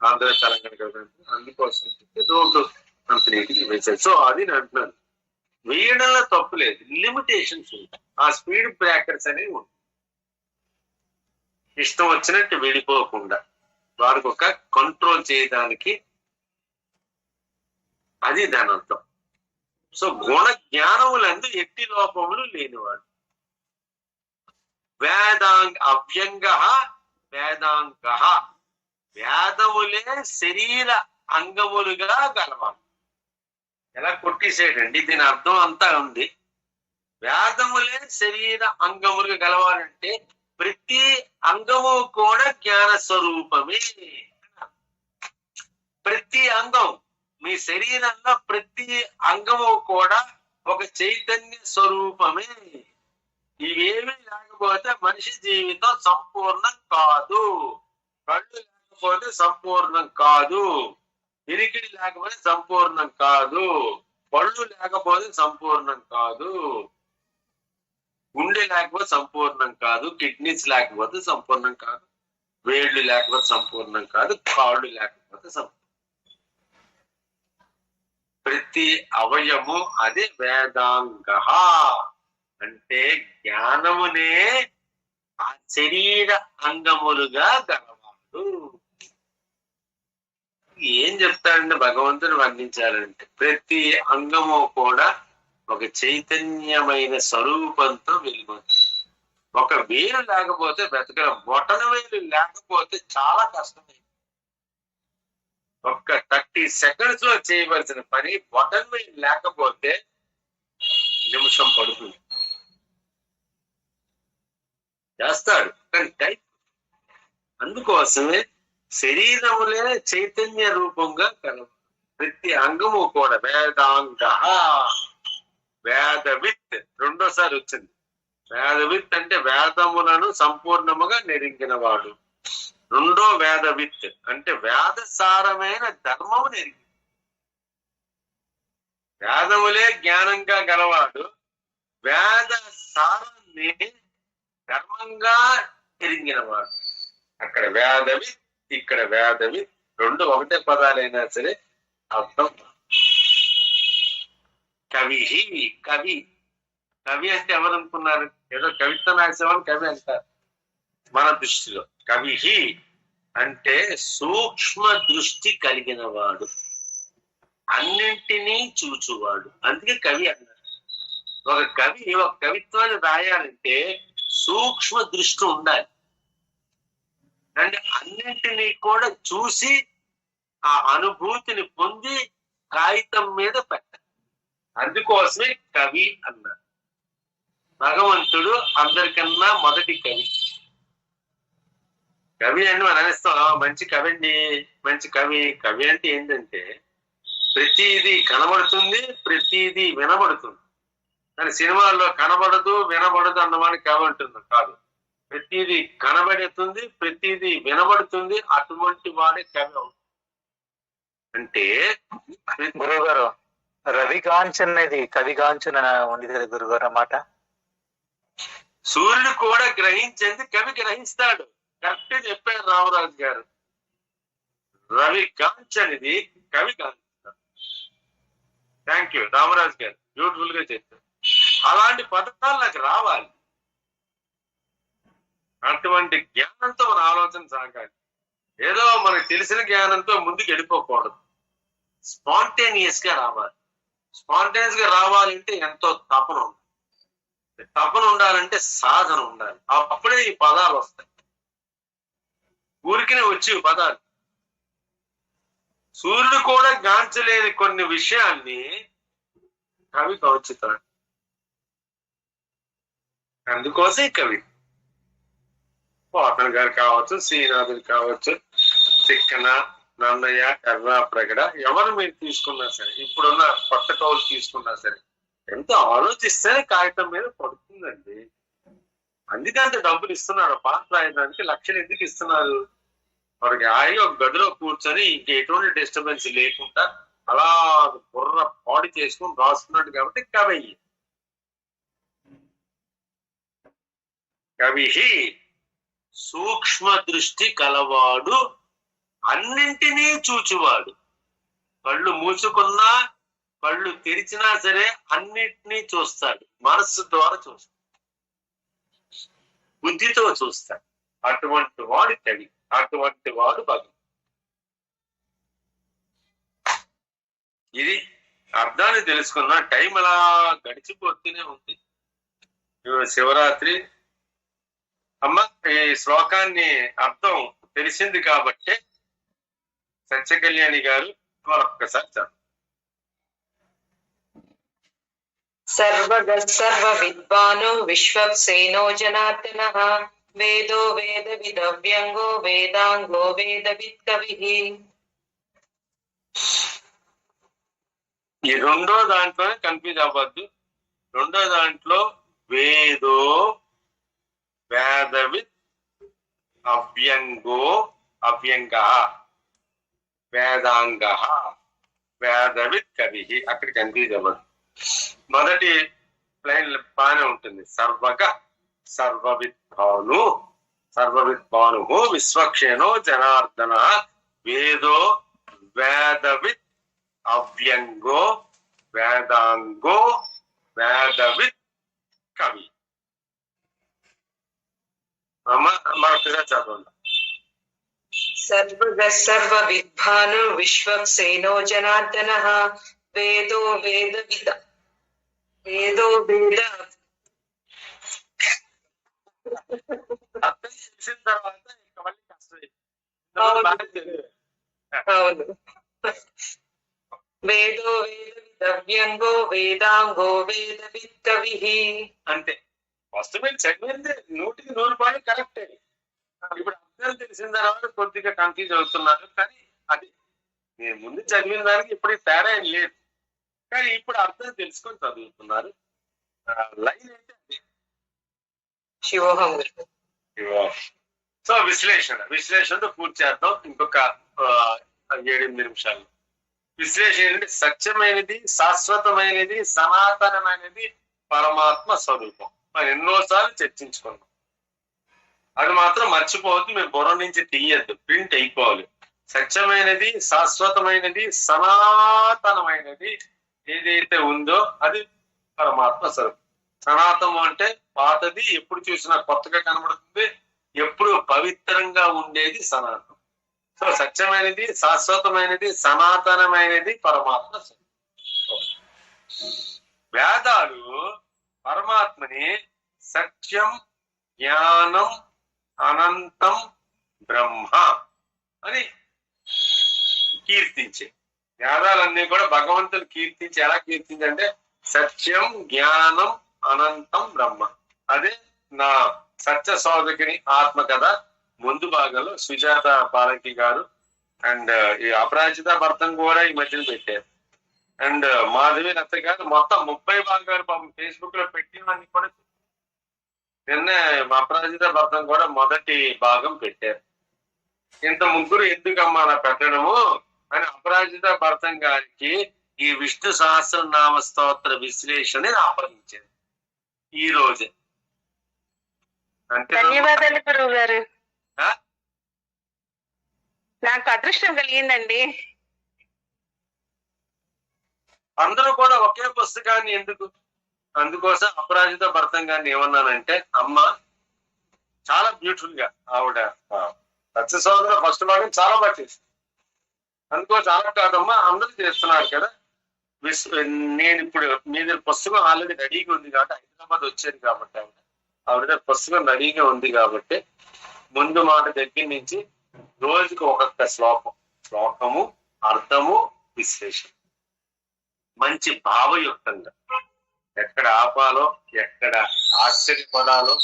ఆంధ్ర తెలంగాణ కాబట్టి, అందుకోసం రోడ్డు అంత నీటికి వేసారు. సో అది నేను అంటున్నాను, వేయడంలో తప్పు లేదు, లిమిటేషన్స్ ఉంటాయి. ఆ స్పీడ్ బ్రేకర్స్ అనేవి ఉంటాయి. ఇష్టం వచ్చినట్టు వెళ్ళిపోకుండా వారికి ఒక కంట్రోల్ చేయడానికి, అది దాని అర్థం. సో గుణ జ్ఞానములందు ఎట్టి లోపములు లేనివాడు. వేదాంగ అవ్యంగ వేదాంగ. వేదములే శరీర అంగములుగా గలవాడు. ఎలా కొట్టేసేయండి, దీని అర్థం అంతా ఉంది. వేదములే శరీర అంగములుగా గలవాడంటే ప్రతి అంగము కూడా జ్ఞాన స్వరూపమే. ప్రతి అంగం మీ శరీరంలో ప్రతి అంగము కూడా ఒక చైతన్య స్వరూపమే. ఇవేమీ లేకపోతే మనిషి జీవితం సంపూర్ణం కాదు. కళ్ళు లేకపోతే సంపూర్ణం కాదు, వినికిడి లేకపోతే సంపూర్ణం కాదు, పళ్ళు లేకపోతే సంపూర్ణం కాదు, గుండె లేకపోతే సంపూర్ణం కాదు, కిడ్నీస్ లేకపోతే సంపూర్ణం కాదు, వేళ్ళు లేకపోతే సంపూర్ణం కాదు, కాళ్ళు లేకపోతే సంపూర్ణం. ప్రతి అవయము అదే వేదాంగ అంటే జ్ఞానమునే ఆ శరీర అంగములుగా గలవాడు. ఏం చెప్తాడంటే భగవంతుని వర్ణించాలంటే ప్రతి అంగము కూడా ఒక చైతన్యమైన స్వరూపంతో వెలుగుతుంది. ఒక వేలు లేకపోతే బ్రతకడం, బొటన వేలు లేకపోతే చాలా కష్టమైంది. ఒక్క 30 seconds లో చేయవలసిన పని బొటన వేలు లేకపోతే నిమిషం పడుతుంది. చేస్తాడు కానీ టైం. అందుకోసమే శరీరములే చైతన్య రూపంగా కలవు. ప్రతి అంగము కూడా వేదాంగ. వేదవిత్ రెండోసారి వచ్చింది. వేదవిత్ అంటే వేదములను సంపూర్ణముగా నెరింగిన వాడు. రెండో వేదవిత్ అంటే వేదసారమైన ధర్మము నెరిగి. వేదములే జ్ఞానంగా గలవాడు, వేద సారాన్ని ధర్మంగా ఎరిగినవాడు. అక్కడ వేదవిత్, ఇక్కడ వేదవిత్, రెండు ఒకటే పదాలైనా సరే అర్థం. కవి కవి కవి అంటే ఎవరు అనుకున్నారు? ఏదో కవిత్వం రాసేవాడు కవి అంటారు. మన దృష్టిలో కవి అంటే సూక్ష్మ దృష్టి కలిగిన వాడు, అన్నింటినీ చూచువాడు. అందుకే కవి అన్నారు. ఒక కవి ఒక కవిత్వాన్ని రాయాలంటే సూక్ష్మ దృష్టి ఉండాలి. అంటే అన్నింటినీ కూడా చూసి ఆ అనుభూతిని పొంది కాగితం మీద పెట్టాలి. అందుకోసమే కవి అన్నారు. భగవంతుడు అందరికన్నా మొదటి కవి. కవి అని మనం అనేస్తాం, మంచి కవి అండి, మంచి కవి. కవి అంటే ఏంటంటే ప్రతిదీ కనబడుతుంది, ప్రతిదీ వినబడుతుంది. కానీ సినిమాల్లో కనబడదు వినబడదు అన్నవాడిని కవి అంటున్నాం కాదు. ప్రతిదీ కనబడుతుంది, ప్రతిదీ వినబడుతుంది, అటువంటి వాడే కవి అవుతుంది. అంటే గురువు గారు రవికాంచన్ అనేది కవికాంచన్ ఉంది కదా గురుగారు అన్నమాట. సూర్యుడు కూడా గ్రహించేది కవి గ్రహిస్తాడు. కరెక్ట్ చెప్పారు రామరాజు గారు. రవి కాంచనిది కవి కాంచుతాడు. థ్యాంక్ యూ రామరాజు గారు, బ్యూటిఫుల్ గా చెప్పారు. అలాంటి పదాలు నాకు రావాలి. అటువంటి జ్ఞానంతో మన ఆలోచన సాగాలి. ఏదో మనకు తెలిసిన జ్ఞానంతో ముందుకు వెళ్ళిపోకూడదు. స్పాంటేనియస్ గా రావాలి. స్పాంటేనియస్ గా రావాలంటే ఎంతో తపన ఉండాలి. తపన ఉండాలంటే సాధన ఉండాలి. అప్పుడే ఈ పదాలు వస్తాయి. ఊరికినే వచ్చి పదాలు. సూర్యుడు కూడా గాంచలేని కొన్ని విషయాన్ని కవి కవచుతాడు. అందుకోసం కవి పోతన గారు కావచ్చు, శ్రీనాథుడు కావచ్చు, తిక్కన, నన్నయ్య, ఎర్రా ప్రగడ, ఎవరు మీరు తీసుకున్నా సరే, ఇప్పుడున్న కొత్త కవులు తీసుకున్నా సరే, ఎంతో ఆలోచిస్తేనే కాగితం మీద పడుతుందండి. అందుకే అంత డబ్బులు ఇస్తున్నారు. పాట రాయడానికి లక్షలు ఎందుకు ఇస్తున్నారు? వారికి హాయిగా ఒక గదిలో కూర్చొని ఇంక ఎటువంటి డిస్టర్బెన్స్ లేకుండా అలా బుర్ర పాడి చేసుకుని రాస్తున్నాడు కాబట్టి కవి. కవి సూక్ష్మ దృష్టి కలవాడు, అన్నింటినీ చూచువాడు. కళ్ళు మూసుకున్నా కళ్ళు తెరిచినా సరే అన్నిటినీ చూస్తాడు. మనస్సు ద్వారా చూస్తాడు, బుద్ధితో చూస్తాడు. అటువంటి వాడు కవి, అటువంటి వాడు భగవంతుడు. ఇది అర్థాన్ని తెలుసుకున్న టైం అలా గడిచిపోతూనే ఉంది. శివరాత్రి అమ్మ ఈ శ్లోకాన్ని అర్థం తెలిసింది కాబట్టి సత్యకళ్యాణి గారు మరొక్కసారి చదువు. सर्वगः सर्वविद्वानो विश्वक्सेनो जनार्दनः वेदो वेदविदव्यङ्गो वेदाङ्गो वेदवित्कविः. ఈ రెండో దాంట్లోనే కన్ఫ్యూజ్ అవ్వద్దు. రెండో దాంట్లో వేదో వేదవిత్ అవ్యంగో అవ్యంగ వేదాంగ వేదవిత్ కవి, అక్కడ కన్ఫ్యూజ్ అవ్వదు. మొదటి లైన్ బాగానే ఉంటుంది. సర్వగ సర్వవిద్వాను సర్వవిద్వాను విశ్వక్షేణో జనార్దన వేదో వేదవిత్ అవ్యంగో వేదాంగో వేదవిత్ కవి. మరొకసారి చదవండి. सर्वगः सर्वविद्वानो विश्वक्सेनो जनार्दनः वेदो वेदविद वेदो वेद అర్థం చేసిన తర్వాత ఇంకా మళ్ళీ కష్టం. అవును. వేదో వేదవిదవ్యంగో వేదాంగో వేదవిత్కవిః. అంతే. ఫస్ట్ మీరు చదివింది 100% కరెక్టే. ఇప్పుడు అర్థం తెలిసిన తర్వాత కొద్దిగా కన్ఫ్యూజ్ అవుతున్నారు. కానీ అది నేను ముందు చదివిన దానికి ఇప్పుడు తేడా ఏం లేదు. కానీ ఇప్పుడు అర్థం తెలుసుకొని చదువుతున్నారు. లైన్ అయితే అది శివోహం. సో విశ్లేషణతో పూర్తి చేద్దాం ఇంకొక 7-8 నిమిషాలు. విశ్లేషణ ఏంటంటే సత్యమైనది, శాశ్వతమైనది, సనాతనమైనది పరమాత్మ స్వరూపం. మనం ఎన్నోసార్లు చర్చించుకున్నాం. అది మాత్రం మర్చిపోవద్దు. మేము బుర్ర నుంచి తీయద్దు, ప్రింట్ అయిపోవాలి. సత్యమైనది, శాశ్వతమైనది, సనాతనమైనది ఏదైతే ఉందో అది పరమాత్మ స్వరూపం. సనాతనం అంటే పాతది, ఎప్పుడు చూసినా కొత్తగా కనబడుతుంది, ఎప్పుడు పవిత్రంగా ఉండేది సనాతనం. సో సత్యమైనది, శాశ్వతమైనది, సనాతనమైనది పరమాత్మ స్వరూపం. వేదాలు పరమాత్మని సత్యం, జ్ఞానం, అనంతం బ్రహ్మ అని కీర్తించే. వేదాలన్నీ కూడా భగవంతుని కీర్తించి ఎలా కీర్తించంటే సత్యం, జ్ఞానం, అనంతం బ్రహ్మ. అదే నా సత్య సోదకిని ఆత్మకథ ముందు భాగంలో సుజాత పాలకి గారు అండ్ ఈ అపరాజిత భర్తం కూడా ఈ మధ్యన పెట్టారు. అండ్ మాధవి రత్త గారు మొత్తం 30 భాగాలు ఫేస్బుక్ లో పెట్టినవన్నీ కూడా నిన్న అపరాజిత భర్తం కూడా మొదటి భాగం పెట్టారు. ఇంత ముగ్గురు ఎందుకమ్మా నా పెట్టడము అని అపరాజిత భర్తం గారికి ఈ విష్ణు సహస్రనామ స్తోత్ర విశ్లేషణ అప్పగించారు ఈ రోజే. అంటే ధన్యవాదాలు గురువు గారు, నాకు అదృష్టం కలిగిందండి. అందరూ కూడా ఒకే పుస్తకాన్ని ఎందుకు? అందుకోసం అపరాజిత భర్తం గారిని ఏమన్నానంటే, అమ్మ చాలా బ్యూటిఫుల్ గా ఆవిడ సత్య సోదర ఫస్ట్ భాగం చాలా బాగా చేసింది. అందుకోసం అలా కాదమ్మా, అందరూ చేస్తున్నారు కదా. నేను ఇప్పుడు మీ దగ్గర పుస్తకం ఆల్రెడీ రెడీగా ఉంది కాబట్టి, హైదరాబాద్ వచ్చేది కాబట్టి ఆవిడ పుస్తకం రెడీగా ఉంది కాబట్టి ముందు మాట దగ్గర నుంచి రోజుకి ఒక్కొక్క శ్లోకము, అర్థము, విశ్లేషణ మంచి భావయుక్తంగా ఎక్కడ ఆపాలో, ఎక్కడ ఆశ్చర్యపడాలో,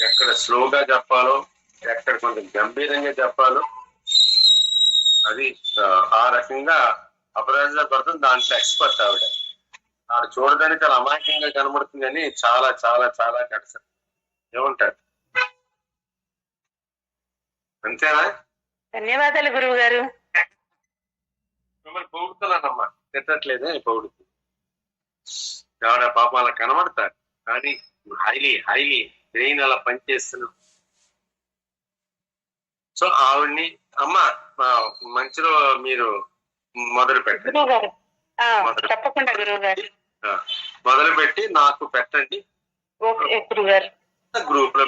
ఎక్కడ స్లోగా చెప్పాలో, ఎక్కడ కొంచెం గంభీరంగా చెప్పాలో అది ఆ రకంగా అపరాజిత భర్తం దాంట్లో ఎక్స్పర్ట్. ఆవిడ చూడడానికి చాలా అమాయకంగా కనబడుతుంది అని చాలా చాలా చాలా కడస. ఏమంటారు? అంతేనా? ధన్యవాదాలు గురువు గారు. మిమ్మల్ని పొగుడుతున్నానమ్మా, తిట్టట్లేదే, పొగుడుతుంది. ఆవిడ పాపం అలా కనబడతారు కానీ హైలీ బ్రెయిన్ అలా పనిచేస్తున్నాం. సో ఆవిడ్ని అమ్మ మంచిలో మీరు మొదలు పెట్టండి. తప్పకుండా గురువు గారు. మొదలు పెట్టి నాకు పెట్టండి. గ్రూప్ లో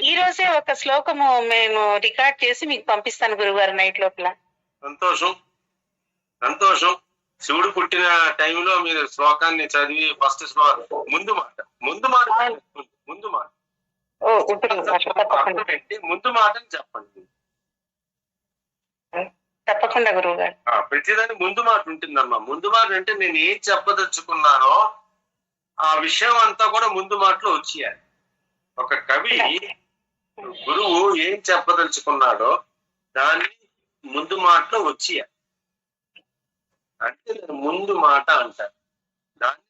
ఈ రోజే ఒక శ్లోకము మేము రికార్డ్ చేసి మీకు పంపిస్తాను గురువు గారు నైట్ లోపల. సంతోషం. శివుడు పుట్టిన టైంలో మీరు శ్లోకాన్ని చదివి ఫస్ట్ శ్లోకం ముందు మాట పెట్టి ముందు మాటని చెప్పండి. తప్పకుండా గురువు గారు. ప్రతిదాని ముందు మాట ఉంటుందమ్మా. ముందు మాట అంటే నేను ఏం చెప్పదలుచుకున్నానో ఆ విషయం అంతా కూడా ముందు మాటలో వచ్చేయాలి. ఒక కవి గురువు ఏం చెప్పదలుచుకున్నాడో దాన్ని ముందు మాటలో వచ్చేయాలి. అంటే ముందు మాట అంటారు. దాన్ని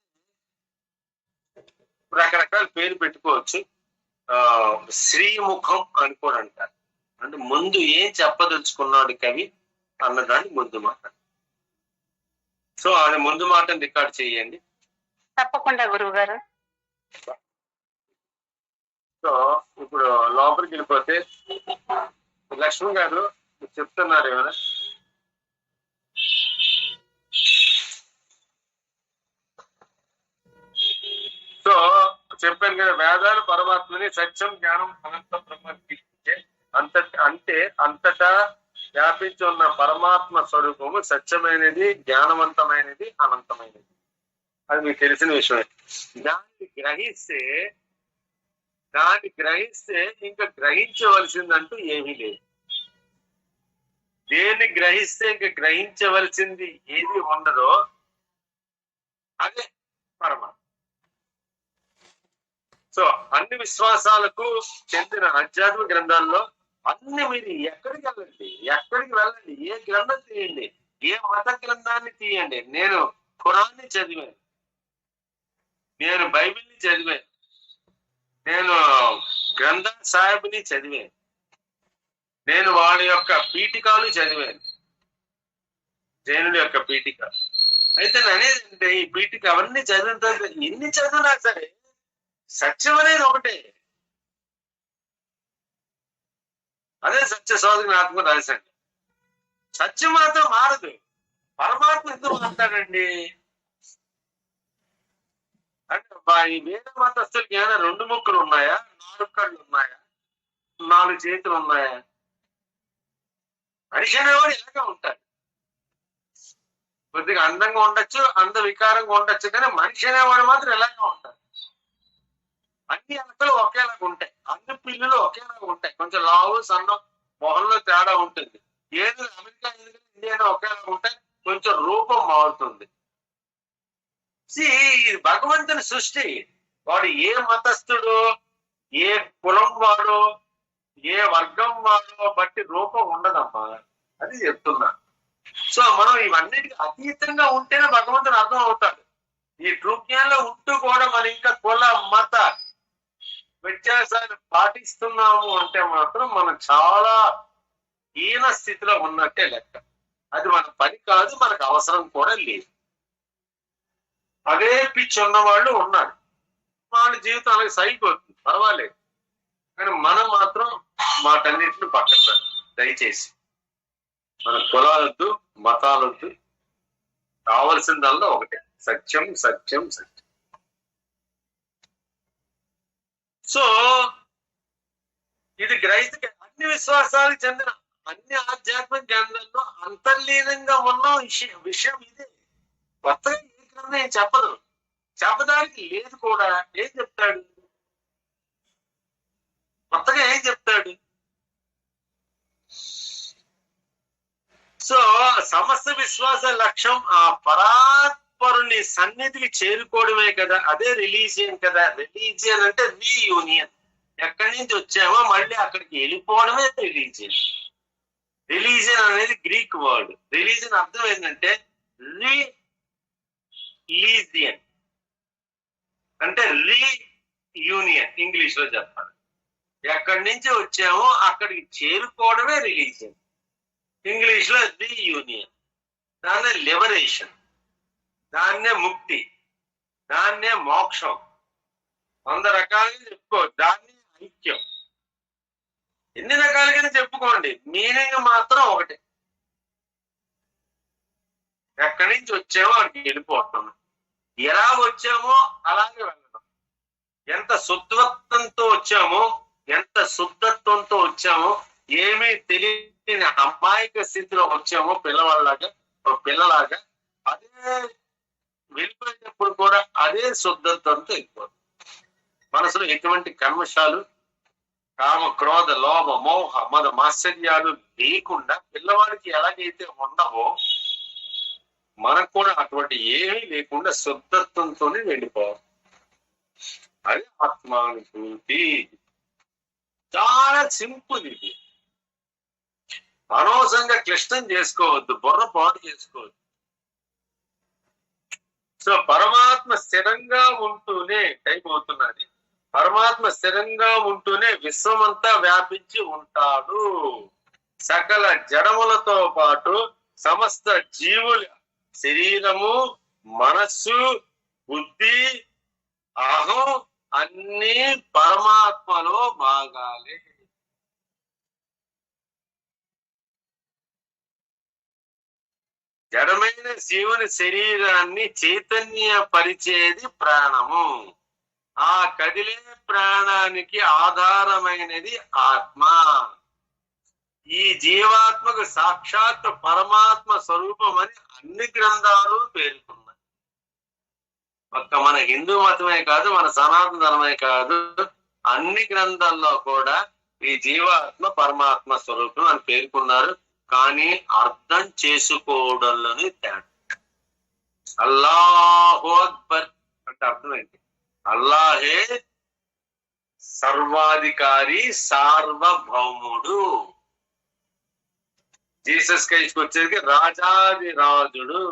రకరకాల పేరు పెట్టుకోవచ్చు. శ్రీముఖం అని కూడా అంటారు. అంటే ముందు ఏం చెప్పదలుచుకున్నాడు కవి అన్నదాన్ని ముందు మాట. సో అది ముందు మాటను రికార్డ్ చేయండి. తప్పకుండా గురువు గారు. సో ఇప్పుడు లోపలికి వెళ్ళిపోతే లక్ష్మి గారు చెప్తున్నారు ఏమైనా? సో చెప్పాను కదా, వేదాలు పరమాత్మని సత్యం జ్ఞానం అనంత బ్రహ్మకి అంతటా వ్యాపించి ఉన్న పరమాత్మ స్వరూపము సత్యమైనది, జ్ఞానవంతమైనది, అనంతమైనది. అది మీకు తెలిసిన విషయమే. దాన్ని గ్రహిస్తే ఇంకా గ్రహించవలసిందంటూ ఏమీ లేదు. దేన్ని గ్రహిస్తే ఇంకా గ్రహించవలసింది ఏది ఉండదో అదే పరమాత్మ. సో అన్ని విశ్వాసాలకు చెందిన ఆధ్యాత్మిక గ్రంథాల్లో అన్ని మీరు ఎక్కడికి వెళ్ళండి, ఏ గ్రంథం తీయండి, ఏ మత గ్రంథాన్ని తీయండి. నేను ఖురాన్ని చదివాను, నేను బైబిల్ని చదివాను, నేను గ్రంథ సాహిబ్ని చదివాను, నేను వాళ్ళ యొక్క పీఠికాలు చదివాను, జైనుల యొక్క పీఠిక. అయితే అనేది అంటే ఈ పీఠిక అవన్నీ చదివిన తర్వాత ఎన్ని చదివినా సరే సత్యం అనేది ఒకటే. అదే సత్య శోధన ఆత్మ రాశాడు. సత్యం మాత్రం మారదు. పరమాత్మ ఎందుకు మాట్లాడండి అంటే ఈ వేద మతస్థులకి ఏమైనా 2 ముక్కలు ఉన్నాయా, 4 కళ్ళు ఉన్నాయా, 4 చేతులు ఉన్నాయా? మనిషి అనేవాడు ఇలాగా ఉంటాడు. కొద్దిగా అందంగా ఉండొచ్చు, వికారంగా ఉండొచ్చు, కానీ మనిషి అనేవాడు మాత్రం ఇలాగే ఉంటాడు. అన్ని ఎలకలు ఒకేలాగా ఉంటాయి, అన్ని పిల్లులు ఒకేలాగా ఉంటాయి. కొంచెం లావు సన్నం మొహంలో తేడా ఉంటుంది. ఏది అమెరికా ఇండియాలో ఒకేలాగా ఉంటాయి, కొంచెం రూపం మారుతుంది. ఇది భగవంతుని సృష్టి. వాడు ఏ మతస్థుడు, ఏ కులం వాడు, ఏ వర్గం వాడో బట్టి రూపం ఉండదమ్మా, అది చెప్తున్నా. సో మనం ఇవన్నిటికీ అతీతంగా ఉంటేనే భగవంతుని అర్థం అవుతాడు. ఈ ట్రూజ్ఞానంలో ఉంటూ కూడా మనం ఇంకా కుల మత వ్యత్యాసాన్ని పాటిస్తున్నాము అంటే మాత్రం మనం చాలా హీన స్థితిలో ఉన్నట్టే లెక్క. అది మన పని కాదు, మనకు అవసరం కూడా లేదు. అదే పిచ్చి ఉన్న వాళ్ళు ఉన్నారు, వాళ్ళ జీవితం అలాగే సరిపోతుంది, పర్వాలేదు. కానీ మనం మాత్రం వాటన్నిటిని పక్కన పెట్టాలి. దయచేసి మన కులాలొద్దు, మతాలొద్దు, కావలసిందల్లా ఒకటే సత్యం, సత్యం, సత్యం. సో ఇది గ్రహిత అన్ని విశ్వాసాలకు చెందిన అన్ని ఆధ్యాత్మిక గ్రంథాల్లో అంతర్లీనంగా ఉన్న విషయం ఇదే. కొత్తగా ఏ గ్రంథం ఏం చెప్పదు, చెప్పడానికి లేదు కూడా. ఏం చెప్తాడు కొత్తగా, ఏం చెప్తాడు? సో సమస్త విశ్వాస లక్ష్యం ఆ పరాత్పరుని సన్నిధికి చేరుకోవడమే కదా. అదే రిలీజియన్ కదా. రిలీజియన్ అంటే రీయూనియన్. ఎక్కడి నుంచి వచ్చామో మళ్ళీ అక్కడికి వెళ్ళిపోవడమే రిలీజియన్. రిలీజియన్ అనేది గ్రీక్ వర్డ్. రిలీజియన్ అర్థం ఏంటంటే రిలీజియన్ అంటే రీయూనియన్. ఇంగ్లీష్ లో చెప్పాలి, ఎక్కడి నుంచి వచ్చామో అక్కడికి చేరుకోవడమే రిలీజియన్. ఇంగ్లీష్ లో రీయూనియన్, దాన్నే లిబరేషన్, దాన్నే ముక్తి, దాన్నే మోక్షం. 100 రకాలుగా చెప్పుకోవచ్చు. దాన్ని ఐక్యం, ఎన్ని రకాలుగా చెప్పుకోండి, మీనింగ్ మాత్రం ఒకటే. ఎక్కడి నుంచి వచ్చామో అక్కడికి వెళ్ళిపోతున్నాం. ఎలా వచ్చామో అలాగే వెళ్ళడం. ఎంత శుద్ధత్వంతో వచ్చామో, ఎంత శుద్ధత్వంతో వచ్చామో, ఏమీ తెలియని అమాయక స్థితిలో వచ్చామో పిల్లలాగా అదే వెళ్ళిపోయేటప్పుడు కూడా అదే శుద్ధత్వంతో వెళ్ళిపోతుంది. మనసులో ఎటువంటి కల్మషాలు, కామ, క్రోధ, లోభ, మోహ, మద, మాత్సర్యాలు లేకుండా పిల్లవాడికి ఎలాగైతే ఉండవో మనకు కూడా అటువంటి ఏమీ లేకుండా శుద్ధత్వంతోనే వెళ్ళిపోవాలి. అది ఆత్మానుభూతి. చాలా సింపుల్ ఇది. అనవసరంగా క్లిష్టం చేసుకోవద్దు, బుర్ర పాటు చేసుకోవద్దు. సో పరమాత్మ స్థిరంగా ఉంటూనే, టైం అవుతున్నది, పరమాత్మ స్థిరంగా ఉంటూనే విశ్వమంతా వ్యాపించి ఉంటాడు. సకల జడములతో పాటు సమస్త జీవుల శరీరము, మనస్సు, బుద్ధి, అహం అన్ని పరమాత్మలో భాగాలే. జడమైన జీవుని శరీరాన్ని చైతన్య పరిచేది ప్రాణము. ఆ కదిలే ప్రాణానికి ఆధారమైనది ఆత్మ. ఈ జీవాత్మకు సాక్షాత్ పరమాత్మ స్వరూపం అని అన్ని గ్రంథాలు పేర్కొన్నాయి. ఒక్క మన హిందూ మతమే కాదు, మన సనాతన ధర్మే కాదు, అన్ని గ్రంథాల్లో కూడా ఈ జీవాత్మ పరమాత్మ స్వరూపం అని పేర్కొన్నారు. కానీ అర్థం చేసుకోవడంలోనే తేడా. అల్లాహు అక్బర్ అంటే అర్థం ఏంటి? అల్లాహే సర్వాధికారి, సార్వభౌముడు. జీసస్ క్రైస్ట్ వచ్చేది రాజాది రాజుడు.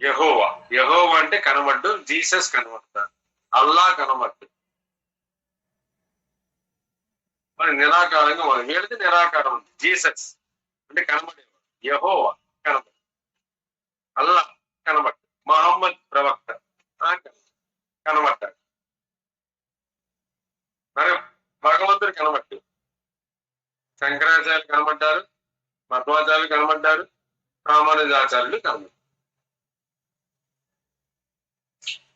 యెహోవా, యెహోవా అంటే కనబడ్డు, జీసస్ కనబడతాడు, అల్లా కనబడ్డు. మరి నిరాకారంగా మనం వీళ్ళది నిరాకారం ఉంది. జీసస్ అంటే కనబడేవాడు, యెహోవా కనబడు, అల్లా కనబడ్డు, మహమ్మద్ ప్రవక్త కనబడ్డాడు, మరి భగవంతుడు కనబడ్డు, శంకరాచార్యులు కనబడ్డారు, మధ్వాచార్యులు కనబడ్డారు, రామానుజాచార్యులు కనబడ్డారు.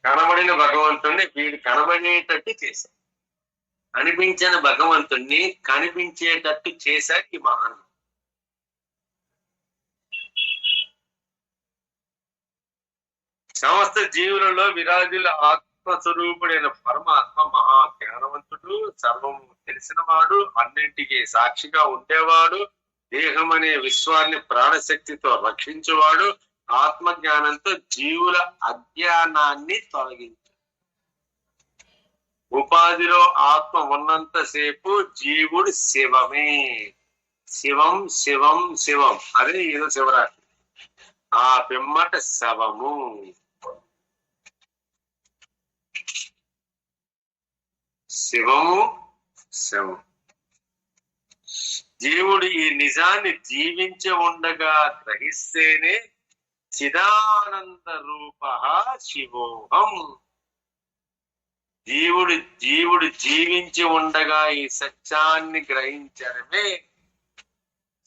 కనబడిన భగవంతుణ్ణి వీడు కనబడేటట్టు చేశారు, అనిపించిన భగవంతుణ్ణి కనిపించేటట్టు చేశారు ఈ మహాన్. సమస్త జీవులలో విరాజుల ఆత్మస్వరూపుడైన పరమాత్మ మహా జ్ఞానవంతుడు, సర్వం తెలిసినవాడు, అన్నింటికి సాక్షిగా ఉండేవాడు, దేహం అనే విశ్వాన్ని ప్రాణశక్తితో రక్షించేవాడు, ఆత్మజ్ఞానంతో జీవుల అజ్ఞానాన్ని తొలగించు. ఉపాధిలో ఆత్మ ఉన్నంతసేపు జీవుడు శివమే. శివం శివం శివం, అదే ఏదో శివరాత్రి. ఆ పిమ్మట శవము. శివము శవం. జీవుడు ఈ నిజాన్ని జీవించి ఉండగా గ్రహిస్తేనే చిదానంద రూప శివోహం. జీవుడు జీవించి ఉండగా ఈ సత్యాన్ని గ్రహించడమే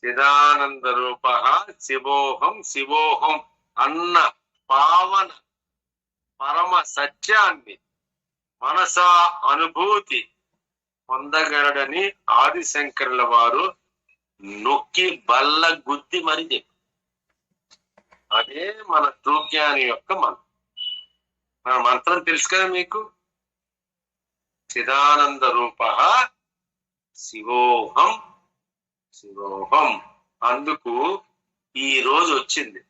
చిదానంద రూప శివోహం. శివోహం అన్న పావన పరమ సత్యాన్ని మనసా అనుభూతి పొందగలడని ఆదిశంకరుల వారు నొక్కి బల్ల గుద్ది మరి చెప్పారు. అదే మన తృజ్ఞాని యొక్క మంత్రం. మన మంత్రం తెలుసు కదా మీకు, చిదానంద రూప శివోహం శివోహం. అందుకు ఈ రోజు వచ్చింది.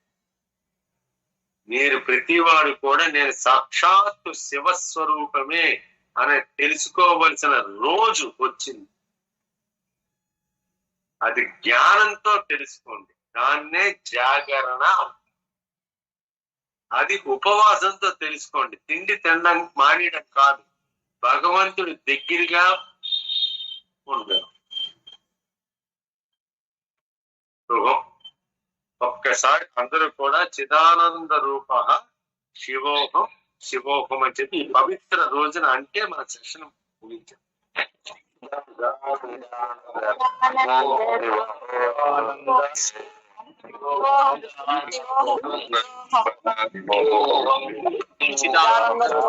మీరు ప్రతివాడు కూడా నేను సాక్షాత్తు శివస్వరూపమే అని తెలుసుకోవలసిన రోజు వచ్చింది. అది జ్ఞానంతో తెలుసుకోండి, దాన్నే జాగరణ. అది ఉపవాసంతో తెలుసుకోండి, తిండి తినడం మానేయడం కాదు, భగవంతుడి దగ్గరగా ఉండడం. ఒక్కసారి అందరూ కూడా చిదానంద రూప శివోహం శివోహం అని చెప్పి ఈ పవిత్ర రోజున అంటే మన సెషన్ ముగించాం. చిదానంద